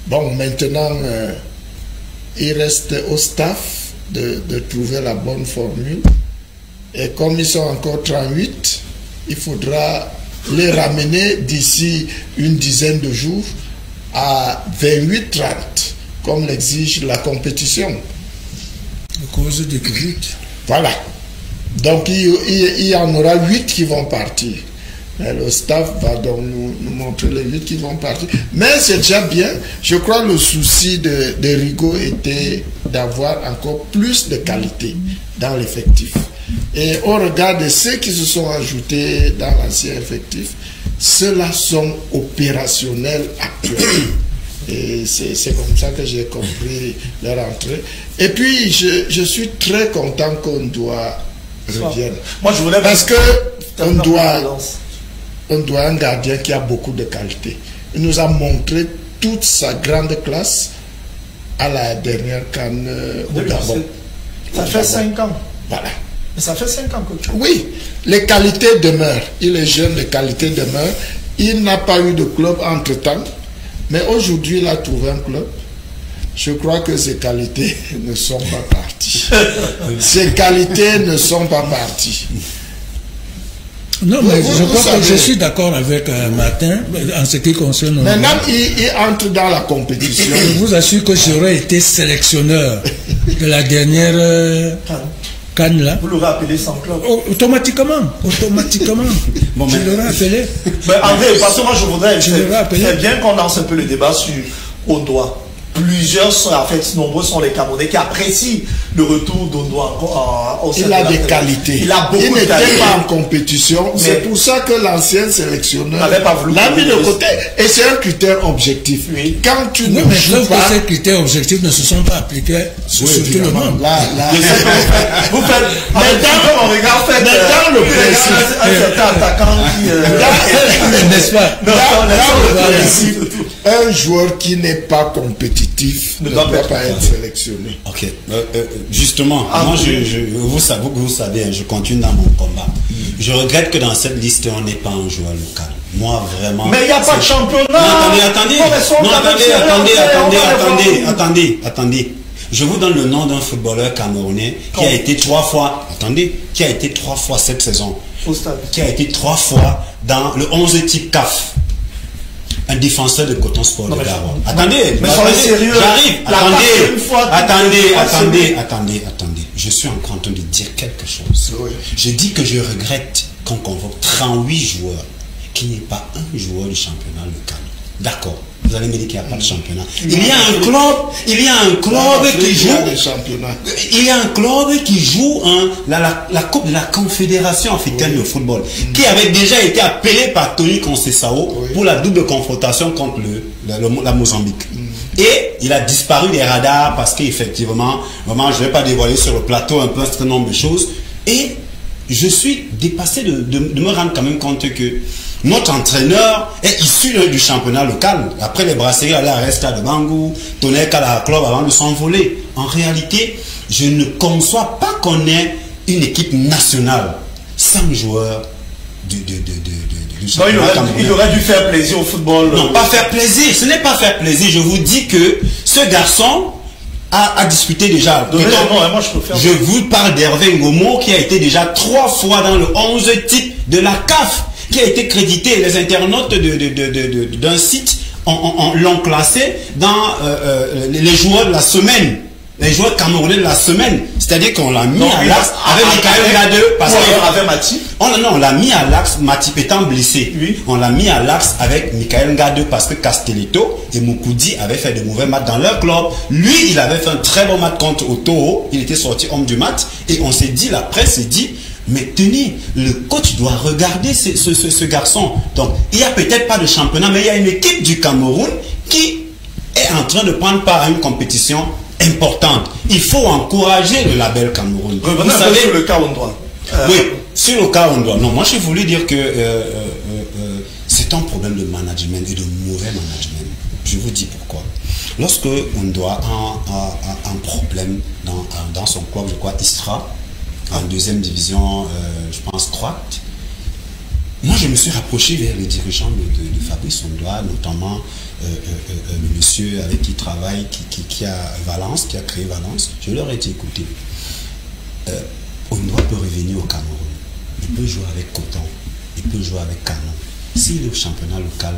Bon, maintenant, il reste au staff de trouver la bonne formule. Et comme ils sont encore 38, il faudra les ramener d'ici une dizaine de jours à 28-30, comme l'exige la compétition. À cause de Covid. Voilà. Donc il y en aura 8 qui vont partir. Le staff va donc nous montrer les 8 qui vont partir. Mais c'est déjà bien. Je crois que le souci de Rigaud était d'avoir encore plus de qualité dans l'effectif. Et au regard de ceux qui se sont ajoutés dans l'ancien effectif, ceux-là sont opérationnels actuellement. Et c'est comme ça que j'ai compris leur entrée. Et puis, je suis très content qu'on doit revienne. Moi, je voulais... Parce que on doit un gardien qui a beaucoup de qualité. Il nous a montré toute sa grande classe à la dernière CAN au Gabon. Ça fait 5 ans. Voilà. Mais ça fait 5 ans que... Oui, les qualités demeurent. Il est jeune, les qualités demeurent. Il n'a pas eu de club entre-temps. Mais aujourd'hui, il a trouvé un club. Je crois que ses qualités ne sont pas parties. Ses qualités ne sont pas parties. Non, mais je crois que je suis d'accord avec Martin en ce qui concerne... Maintenant, il entre dans la compétition. Je vous assure que j'aurais été sélectionneur de la dernière Cannes là. Vous l'aurez appelé sans club. Automatiquement. Bon, je l'aurais appelé. Mais André, parce que moi je voudrais... C'est bien qu'on lance un peu le débat sur Ondoa. Plusieurs sont, en fait, nombreux sont les Camerounais qui apprécient le retour d'Ondoa au sein Il a des qualités. Il a beaucoup de qualités. Il n'était pas en compétition. C'est pour ça que l'ancien sélectionneur l'a mis de côté. Et c'est un critère objectif. Oui. Quand tu ne joues pas... ces critères objectifs ne se sont pas appliqués sur tout le monde. Là. Vous faites... Maintenant, le principe... Un attaquant qui... N'est-ce pas? Dans le principe, un joueur qui n'est pas compétitif ne doit pas être sélectionné. Ok. Justement, moi, vous savez, je continue dans mon combat. Je regrette que dans cette liste, on n'ait pas un joueur local. Moi, vraiment... Mais il n'y a pas de championnat. Attendez. Je vous donne le nom d'un footballeur camerounais qui a été 3 fois... Attendez, qui a été 3 fois cette saison. Qui a été 3 fois dans le 11 type CAF. Un défenseur de Coton Sport de Garonne. Attendez, j'arrive. Attendez. Je suis en train de dire quelque chose. Oui. Je dis que je regrette qu'on convoque 38 joueurs, qu'il n'y ait pas un joueur du championnat local. D'accord. Vous allez me dire qu'il n'y a pas de championnat. Il y a un club qui joue. Il y a un club qui joue la Coupe de la Confédération africaine de football, qui avait déjà été appelé par Tony Conceição pour la double confrontation contre la Mozambique. Et il a disparu des radars parce qu'effectivement, vraiment, je ne vais pas dévoiler sur le plateau un certain nombre de choses. Et je suis dépassé de me rendre quand même compte que notre entraîneur est issu du championnat local. Après les brasseries à la Resta de Bangou, Tonnerre à la club avant de s'envoler. En réalité, je ne conçois pas qu'on ait une équipe nationale sans joueurs du championnat camerounais. Il aurait dû faire plaisir au football. Non, pas faire plaisir. Ce n'est pas faire plaisir. Je vous dis que ce garçon a discuté déjà. Je vous parle d'Hervé Ngomo qui a été déjà 3 fois dans le 11 type de la CAF, qui a été crédité. Les internautes d'un site l'ont classé dans les joueurs de la semaine, les joueurs camerounais de la semaine. C'est-à-dire qu'on l'a mis à l'axe avec Michael Gadeux. Parce avec Matip. On l'a mis à l'axe, Matip étant blessé. Oui. On l'a mis à l'axe avec Michael Gadeux parce que Castelletto et Moukoudi avaient fait de mauvais matchs dans leur club. Lui, il avait fait un très bon match contre Otoo. Il était sorti homme du match. Et on s'est dit, la presse s'est dit, mais tenez, le coach doit regarder ce garçon. Donc, il n'y a peut-être pas de championnat, mais il y a une équipe du Cameroun qui est en train de prendre part à une compétition importante. Il faut encourager le label Cameroun. Vous savez, sur le cas Ondoa. Oui, sur le cas Ondoa. Non, moi, je voulais dire que c'est un problème de management et de mauvais management. Je vous dis pourquoi. Lorsque Ondoa a un problème dans son club, je crois, Istra, en deuxième division, je pense, croate. Moi, je me suis rapproché vers les dirigeants de Fabrice Ondoa, notamment le monsieur avec qui il travaille, qui a Valence, qui a créé Valence. Je leur ai dit, écoutez, Ondoa peut revenir au Cameroun. Il peut jouer avec Coton, il peut jouer avec Canon. S'il est au championnat local,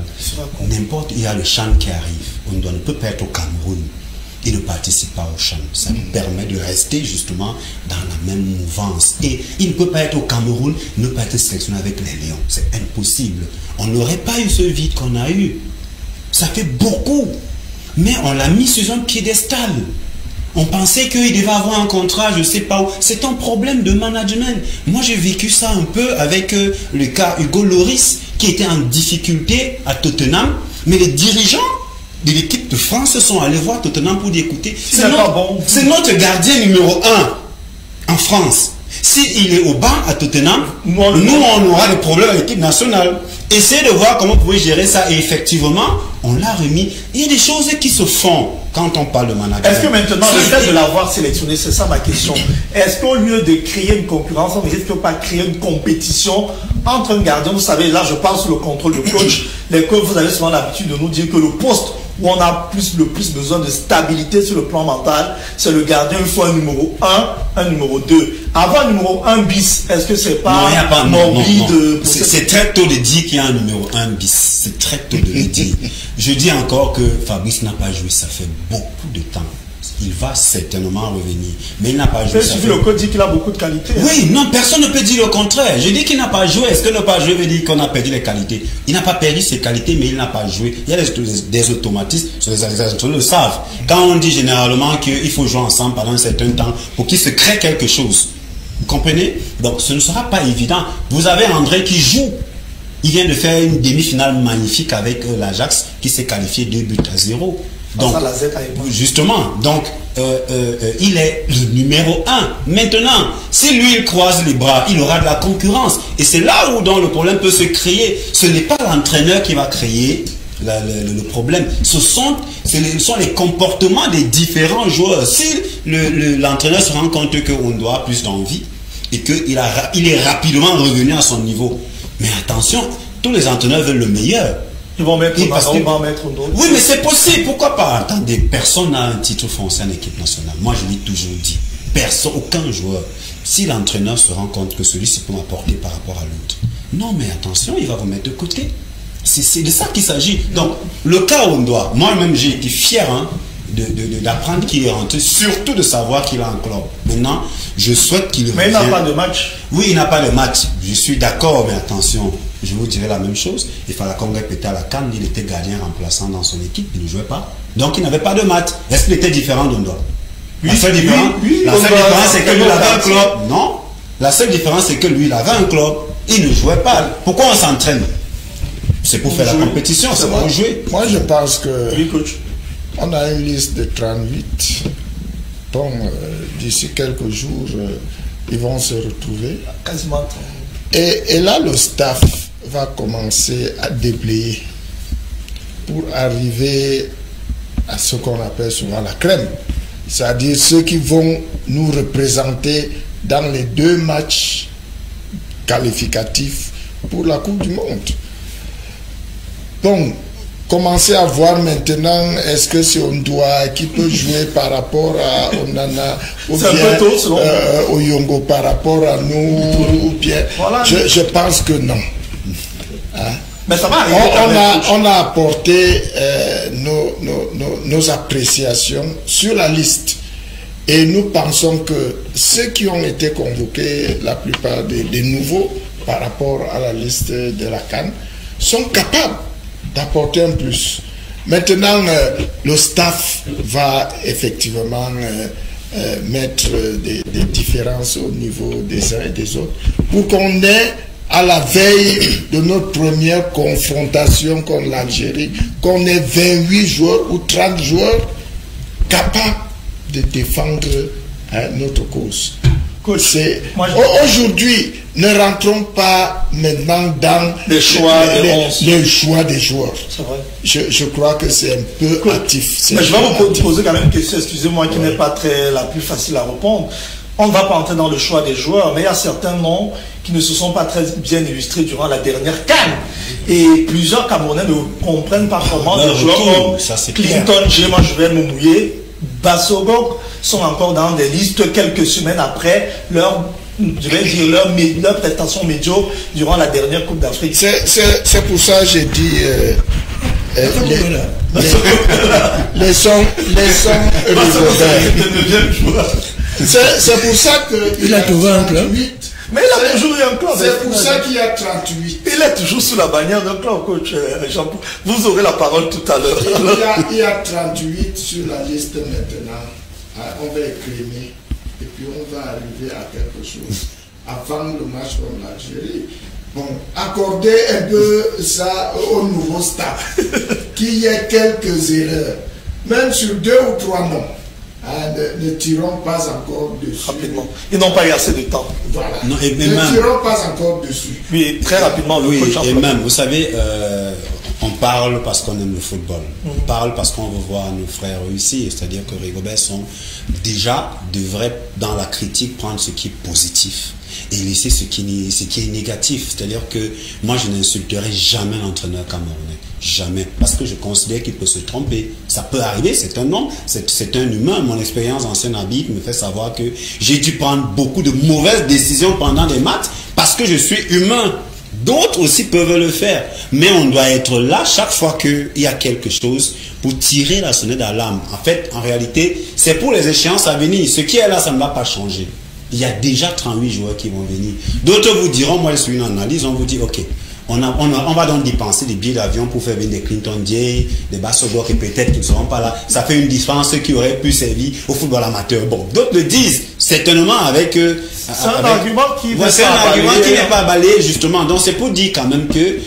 n'importe, il y a le Chan qui arrive. Ondoa ne peut pas être au Cameroun. il ne participe pas au CHAN. Ça lui permet de rester justement dans la même mouvance. Et il ne peut pas être au Cameroun, ne pas être sélectionné avec les Lions. C'est impossible. On n'aurait pas eu ce vide qu'on a eu. Ça fait beaucoup. Mais on l'a mis sur un piédestal. On pensait qu'il devait avoir un contrat, je ne sais pas où. C'est un problème de management. Moi, j'ai vécu ça un peu avec le cas Hugo Lloris, qui était en difficulté à Tottenham. Mais les dirigeants de l'équipe de France sont allés voir Tottenham pour l'écouter. C'est notre gardien numéro 1 en France. S'il est au banc à Tottenham, nous, on aura des problèmes à l'équipe nationale. Essayez de voir comment vous pouvez gérer ça. Et effectivement, on l'a remis. Il y a des choses qui se font quand on parle de management. Est-ce que maintenant, le fait de l'avoir sélectionné, c'est ça ma question, est-ce qu'au lieu de créer une concurrence, on ne risque pas créer une compétition entre un gardien, vous savez, là je parle sous le contrôle du coach, les coachs, vous avez souvent l'habitude de nous dire que le poste où on a le plus besoin de stabilité sur le plan mental, c'est le gardien. Il faut un numéro 1, un numéro 2. Avoir un numéro 1 bis, est-ce que c'est pas morbide? C'est très tôt de dire qu'il y a un numéro 1 bis. C'est très tôt de le dire. Je dis encore que Fabrice n'a pas joué, ça fait beaucoup de temps. Il va certainement revenir. Mais il n'a pas joué. Le coach dit qu'il a beaucoup de qualités. Oui, non, personne ne peut dire le contraire. Je dis qu'il n'a pas joué. Est-ce que ne pas jouer veut dire qu'on a perdu les qualités? Il n'a pas perdu ses qualités, mais il n'a pas joué. Il y a des automatismes, les organisateurs le savent. Quand on dit généralement qu'il faut jouer ensemble pendant un certain temps pour qu'il se crée quelque chose. Vous comprenez? Donc ce ne sera pas évident. Vous avez André qui joue. Il vient de faire une demi-finale magnifique avec l'Ajax qui s'est qualifié 2-0. Donc, justement, donc il est le numéro 1. Maintenant, si lui il croise les bras, il aura de la concurrence. Et c'est là où donc, le problème peut se créer. Ce n'est pas l'entraîneur qui va créer le problème. Ce sont les comportements des différents joueurs. Si l'entraîneur se rend compte qu'on doit plus d'envie et qu'il est rapidement revenu à son niveau. Mais attention, tous les entraîneurs veulent le meilleur. Ils vont mettre d'autres. Oui, mais c'est possible. Pourquoi pas? Attendez, personne n'a un titre français en équipe nationale. Moi, je l'ai toujours dit. Personne, aucun joueur. Si l'entraîneur se rend compte que celui-ci peut m'apporter par rapport à l'autre. Non, mais attention, il va vous mettre de côté. C'est de ça qu'il s'agit. Donc, le cas où on doit. Moi-même, j'ai été fier d'apprendre qu'il est rentré, surtout de savoir qu'il a un club. Maintenant, je souhaite qu'il revienne. Mais il n'a pas de match. Oui, il n'a pas de match. Je suis d'accord, mais attention. Je vous dirais la même chose. Il fallait qu'on répète à la CAN, il était gardien remplaçant dans son équipe, il ne jouait pas. Donc il n'avait pas de match. Est-ce qu'il était différent d'Ondoa? La seule différence, c'est que lui avait un club. Non. La seule différence, c'est que lui, il avait un club. Il ne jouait pas. Pourquoi on s'entraîne? C'est pour faire la compétition, c'est pour jouer. Moi, je pense que on a une liste de 38. Bon, d'ici quelques jours, ils vont se retrouver. Quasiment 30. Et là, le staff va commencer à déblayer pour arriver à ce qu'on appelle souvent la crème. C'est-à-dire ceux qui vont nous représenter dans les 2 matchs qualificatifs pour la Coupe du Monde. Donc, commencez à voir maintenant, est-ce que c'est Ondoa qui peut jouer par rapport à Onana ou bien au Yongo par rapport à nous ou bien voilà. Je pense que non. Hein? Mais ça va arriver. On a apporté nos appréciations sur la liste et nous pensons que ceux qui ont été convoqués, la plupart des nouveaux par rapport à la liste de la CAN, sont capables d'apporter un plus. Maintenant, le staff va effectivement mettre des différences au niveau des uns et des autres pour qu'on ait, à la veille de notre première confrontation contre l'Algérie, qu'on ait 28 joueurs ou 30 joueurs capables de défendre notre cause. Aujourd'hui, ne rentrons pas maintenant dans les choix des joueurs. Vrai. Je crois que c'est un peu hâtif. Mais je vais vous poser quand même une question, excusez-moi, qui n'est pas la plus facile à répondre. On ne va pas entrer dans le choix des joueurs, mais il y a certains noms qui ne se sont pas très bien illustrés durant la dernière CAN. Et plusieurs Camerounais ne comprennent pas comment des joueurs comme Clinton G, moi je vais me mouiller, Bassogok sont encore dans des listes quelques semaines après leur prestation médiocre durant la dernière Coupe d'Afrique. C'est pour ça que j'ai dit Les sons c'est pour ça qu'il a trouvé un club. Mais il a toujours eu un club. C'est pour ça qu'il y a 38. Il est toujours sous la bannière d'un club, coach Jean. Vous aurez la parole tout à l'heure. Il y a 38 sur la liste maintenant. On va écrémer et puis on va arriver à quelque chose avant le match contre l'Algérie. Bon, accordez un peu ça au nouveau staff, qu'il y ait quelques erreurs, même sur 2 ou 3 noms. Ne tirons pas encore dessus. Rapidement. Ils n'ont pas eu assez de temps. Voilà. Non, ne tirons pas encore dessus. Oui, très rapidement. Et même, vous savez, on parle parce qu'on aime le football. On parle parce qu'on veut voir nos frères réussir. C'est-à-dire que Rigobert devrait, dans la critique, prendre ce qui est positif et laisser ce qui est négatif. C'est-à-dire que moi, je n'insulterai jamais l'entraîneur camerounais. Jamais. Parce que je considère qu'il peut se tromper. Ça peut arriver, c'est un homme, c'est un humain. Mon expérience ancien arbitre me fait savoir que j'ai dû prendre beaucoup de mauvaises décisions pendant des matchs parce que je suis humain. D'autres aussi peuvent le faire. Mais on doit être là chaque fois qu'il y a quelque chose pour tirer la sonnette d'alarme. En fait, en réalité, c'est pour les échéances à venir. Ce qui est là, ça ne va pas changer. Il y a déjà 38 joueurs qui vont venir. D'autres vous diront, moi je suis une analyse, on vous dit, ok, on va donc dépenser des billets d'avion pour faire venir des Clinton Dier, des Bassogor et peut-être qu'ils ne seront pas là. Ça fait une différence qui aurait pu servir au football amateur. Bon, d'autres le disent, certainement avec... c'est un argument qui n'est pas balayé, justement. Donc c'est pour dire quand même que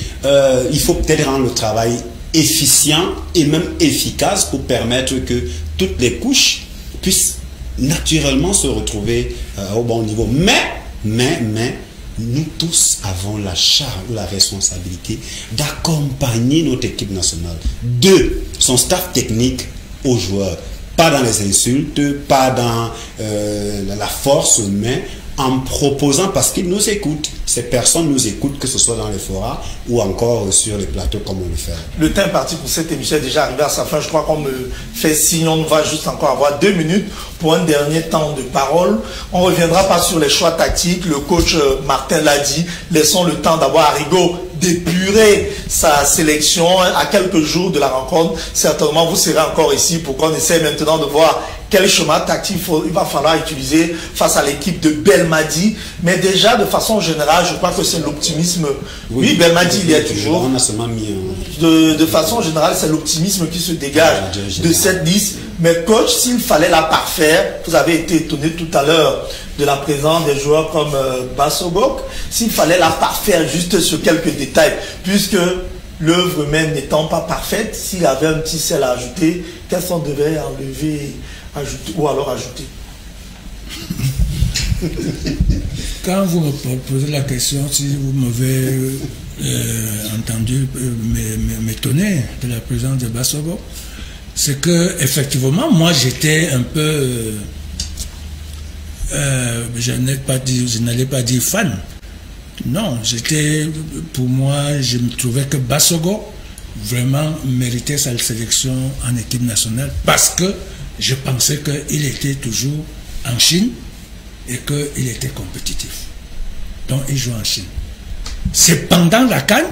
il faut peut-être rendre le travail efficient et même efficace pour permettre que toutes les couches puissent naturellement se retrouver au bon niveau. Mais nous tous avons la charge, la responsabilité d'accompagner notre équipe nationale, de son staff technique aux joueurs, pas dans les insultes, pas dans la force, mais en proposant, parce qu'ils nous écoutent. Ces personnes nous écoutent, que ce soit dans les forats ou encore sur les plateaux comme on le fait. Le temps est parti pour cette émission, est déjà arrivé à sa fin. Je crois qu'on me fait signe, on va juste encore avoir 2 minutes pour un dernier temps de parole. On ne reviendra pas sur les choix tactiques. Le coach Martin l'a dit. Laissons le temps d'avoir à Rigaud d'épurer sa sélection à quelques jours de la rencontre. Certainement, vous serez encore ici pour qu'on essaie maintenant de voir quel schéma tactique il va falloir utiliser face à l'équipe de Belmadi. Mais déjà, de façon générale, je crois que c'est l'optimisme. Oui, Belmadi, il y a toujours. On a seulement mis de façon générale, c'est l'optimisme qui se dégage de cette liste. Mais coach, s'il fallait la parfaire, vous avez été étonné tout à l'heure de la présence des joueurs comme Bassogok, s'il fallait la parfaire juste sur quelques détails, puisque l'œuvre même n'étant pas parfaite, s'il y avait un petit sel à ajouter, qu'est-ce qu'on devait enlever, ajouter, ou alors ajouter? Quand vous me posez la question, si vous m'avez entendu m'étonner de la présence de Bassogok, c'est que effectivement, moi j'étais un peu, je n'allais pas dire fan. Non, pour moi, je me trouvais que Bassogok vraiment méritait sa sélection en équipe nationale parce que je pensais qu'il était toujours en Chine et qu'il était compétitif. Donc il joue en Chine. C'est pendant la CAN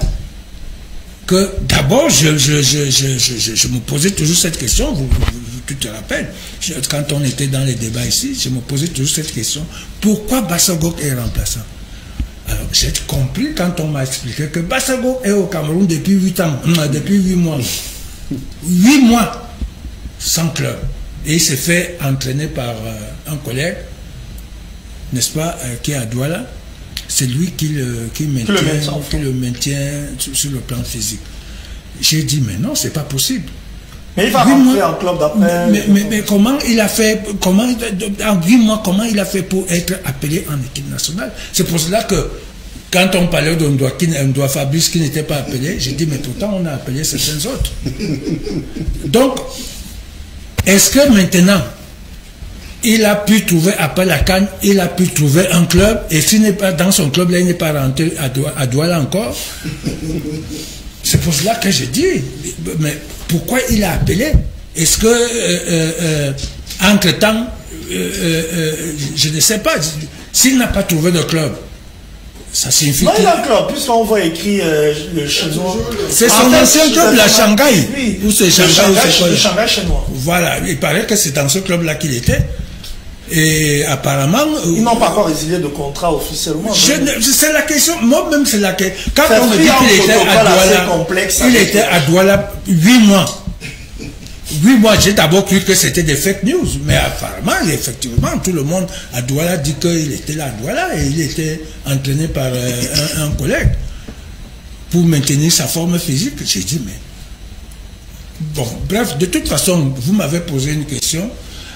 que d'abord je me posais toujours cette question, tu te rappelles, quand on était dans les débats ici, je me posais toujours cette question, pourquoi Bassogok est remplaçant? Alors j'ai compris quand on m'a expliqué que Bassogok est au Cameroun depuis 8 ans, depuis 8 mois. 8 mois sans club. Et il s'est fait entraîner par un collègue, n'est-ce pas, qui est à Douala. C'est lui qui le maintient sur le plan physique. J'ai dit, mais non, c'est pas possible. Mais il va rentrer en club d'après. Mais comment il a fait, en 8 mois, comment il a fait pour être appelé en équipe nationale? C'est pour cela que, quand on parlait d'Ondoa Fabrice qui n'était pas appelé, j'ai dit, mais pourtant on a appelé certains autres. Donc, est-ce que maintenant, il a pu trouver, après la CAN, il a pu trouver un club, et s'il n'est pas dans son club, là, il n'est pas rentré à Douala encore. C'est pour cela que j'ai dit, mais pourquoi il a appelé? Est-ce que, entre-temps, je ne sais pas, s'il n'a pas trouvé de club, Ça signifie non, il a un club, puisqu'on voit écrit le chinois. C'est son ancien club, la Shanghai. Oui. Ou c'est Shanghai, le Shanghai chinois. Voilà, il paraît que c'est dans ce club-là qu'il était. Et apparemment... Ils n'ont pas encore résilié de contrat officiellement. C'est la question, moi-même c'est la question. Quand ça on me dit qu'il était à Douala, il était à Douala 8 mois. 8 mois, j'ai d'abord cru que c'était des fake news, mais apparemment, effectivement, tout le monde à Douala dit qu'il était là à Douala et il était entraîné par un collègue pour maintenir sa forme physique. J'ai dit, mais... Bon, bref, de toute façon, vous m'avez posé une question.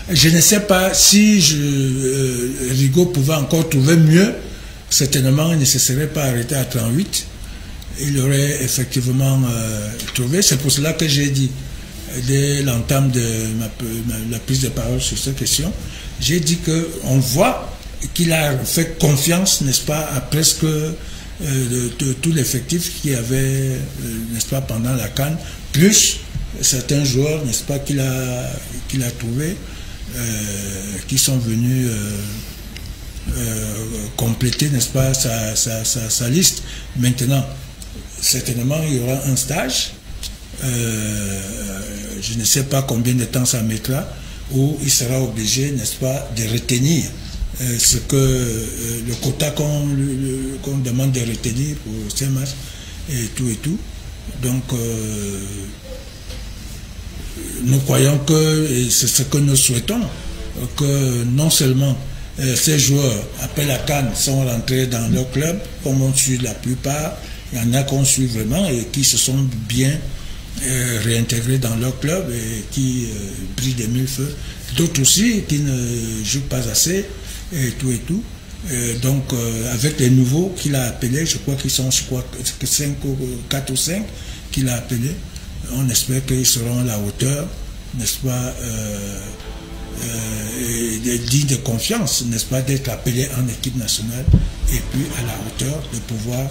Je ne sais pas si Rigaud pouvait encore trouver mieux. Certainement, il ne se serait pas arrêté à 38. Il aurait effectivement trouvé. C'est pour cela que j'ai dit, dès l'entame de la prise de parole sur cette question, j'ai dit qu'on voit qu'il a fait confiance, n'est-ce pas, à presque tout l'effectif qu'il y avait, n'est-ce pas, pendant la CAN, plus certains joueurs, n'est-ce pas, qu'il a trouvé, qui sont venus compléter, n'est-ce pas, sa liste. Maintenant, certainement, il y aura un stage. Je ne sais pas combien de temps ça mettra, où il sera obligé, n'est-ce pas, de retenir ce que le quota qu'on demande de retenir pour ces matchs et tout. Donc, nous croyons que, et c'est ce que nous souhaitons, que non seulement ces joueurs, après la CAN, sont rentrés dans leur club, comme on suit la plupart, il y en a qu'on suit vraiment et qui se sont bien réintégrés dans leur club et qui brillent des mille feux. D'autres aussi qui ne jouent pas assez et tout. Donc, avec les nouveaux qu'il a appelés, je crois qu'ils sont 4 ou 5 qu'il a appelés, on espère qu'ils seront à la hauteur, n'est-ce pas, dignes de confiance, n'est-ce pas, d'être appelés en équipe nationale et puis à la hauteur de pouvoir,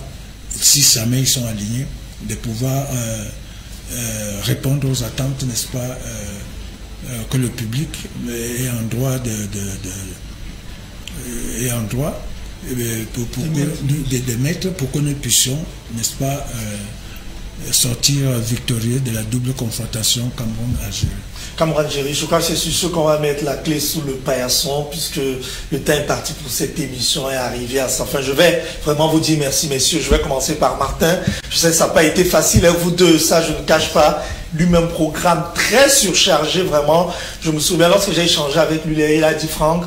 si jamais ils sont alignés, de pouvoir répondre aux attentes, n'est-ce pas, que le public est en droit de mettre pour que nous puissions, n'est-ce pas, sortir victorieux de la double confrontation Cameroun-Algérie. Cameroun-Algérie, je crois que c'est sur ce qu'on va mettre la clé sous le paillasson, puisque le temps est parti pour cette émission est arrivé à sa fin. Je vais vraiment vous dire merci, messieurs. Je vais commencer par Martin. Je sais que ça n'a pas été facile, hein, vous deux, ça je ne cache pas. Lui-même programme très surchargé, vraiment. Je me souviens, lorsque j'ai échangé avec lui, il a dit, Franck,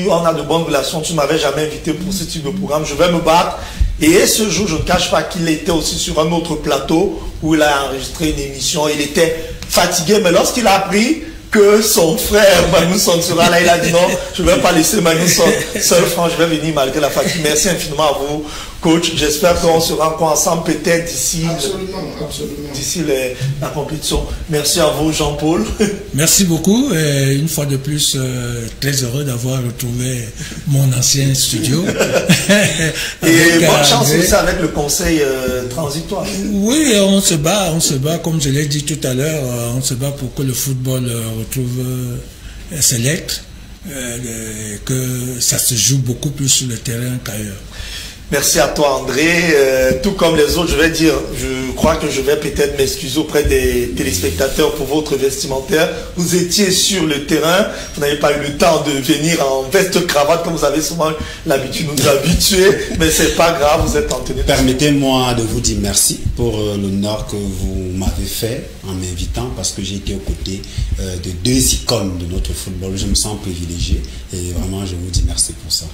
on a de bonnes relations, tu ne m'avais jamais invité pour ce type de programme, je vais me battre. Et ce jour, je ne cache pas qu'il était aussi sur un autre plateau où il a enregistré une émission. Il était fatigué, mais lorsqu'il a appris que son frère Manousson sera là, il a dit non, je ne vais pas laisser Manousson seul, Franck, je vais venir malgré la fatigue. Merci infiniment à vous, coach. J'espère qu'on sera encore ensemble peut-être d'ici la compétition. Merci à vous, Jean-Paul. Merci beaucoup. Et une fois de plus, très heureux d'avoir retrouvé mon ancien studio. Et bonne chance aussi avec le conseil transitoire. Oui, on se bat, comme je l'ai dit tout à l'heure, on se bat pour que le football retrouve ses lettres, que ça se joue beaucoup plus sur le terrain qu'ailleurs. Merci à toi, André. Tout comme les autres, je vais dire, je crois que je vais peut-être m'excuser auprès des téléspectateurs pour votre vestimentaire. Vous étiez sur le terrain, vous n'avez pas eu le temps de venir en veste cravate comme vous avez souvent l'habitude de nous habituer, mais c'est pas grave, vous êtes en tenue. Permettez-moi de vous dire merci pour l'honneur que vous m'avez fait en m'invitant, parce que j'ai été aux côtés de deux icônes de notre football. Je me sens privilégié et vraiment je vous dis merci pour ça.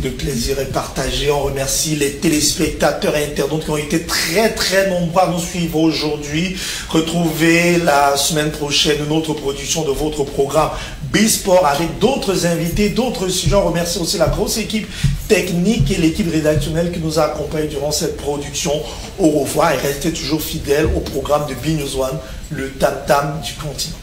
Le plaisir est partagé. On remercie les téléspectateurs et internautes qui ont été très nombreux à nous suivre aujourd'hui. Retrouvez la semaine prochaine une autre production de votre programme B-Sport avec d'autres invités, d'autres sujets. On remercie aussi la grosse équipe technique et l'équipe rédactionnelle qui nous a accompagnés durant cette production. Au revoir et restez toujours fidèles au programme de B-News One, le tam-tam du continent.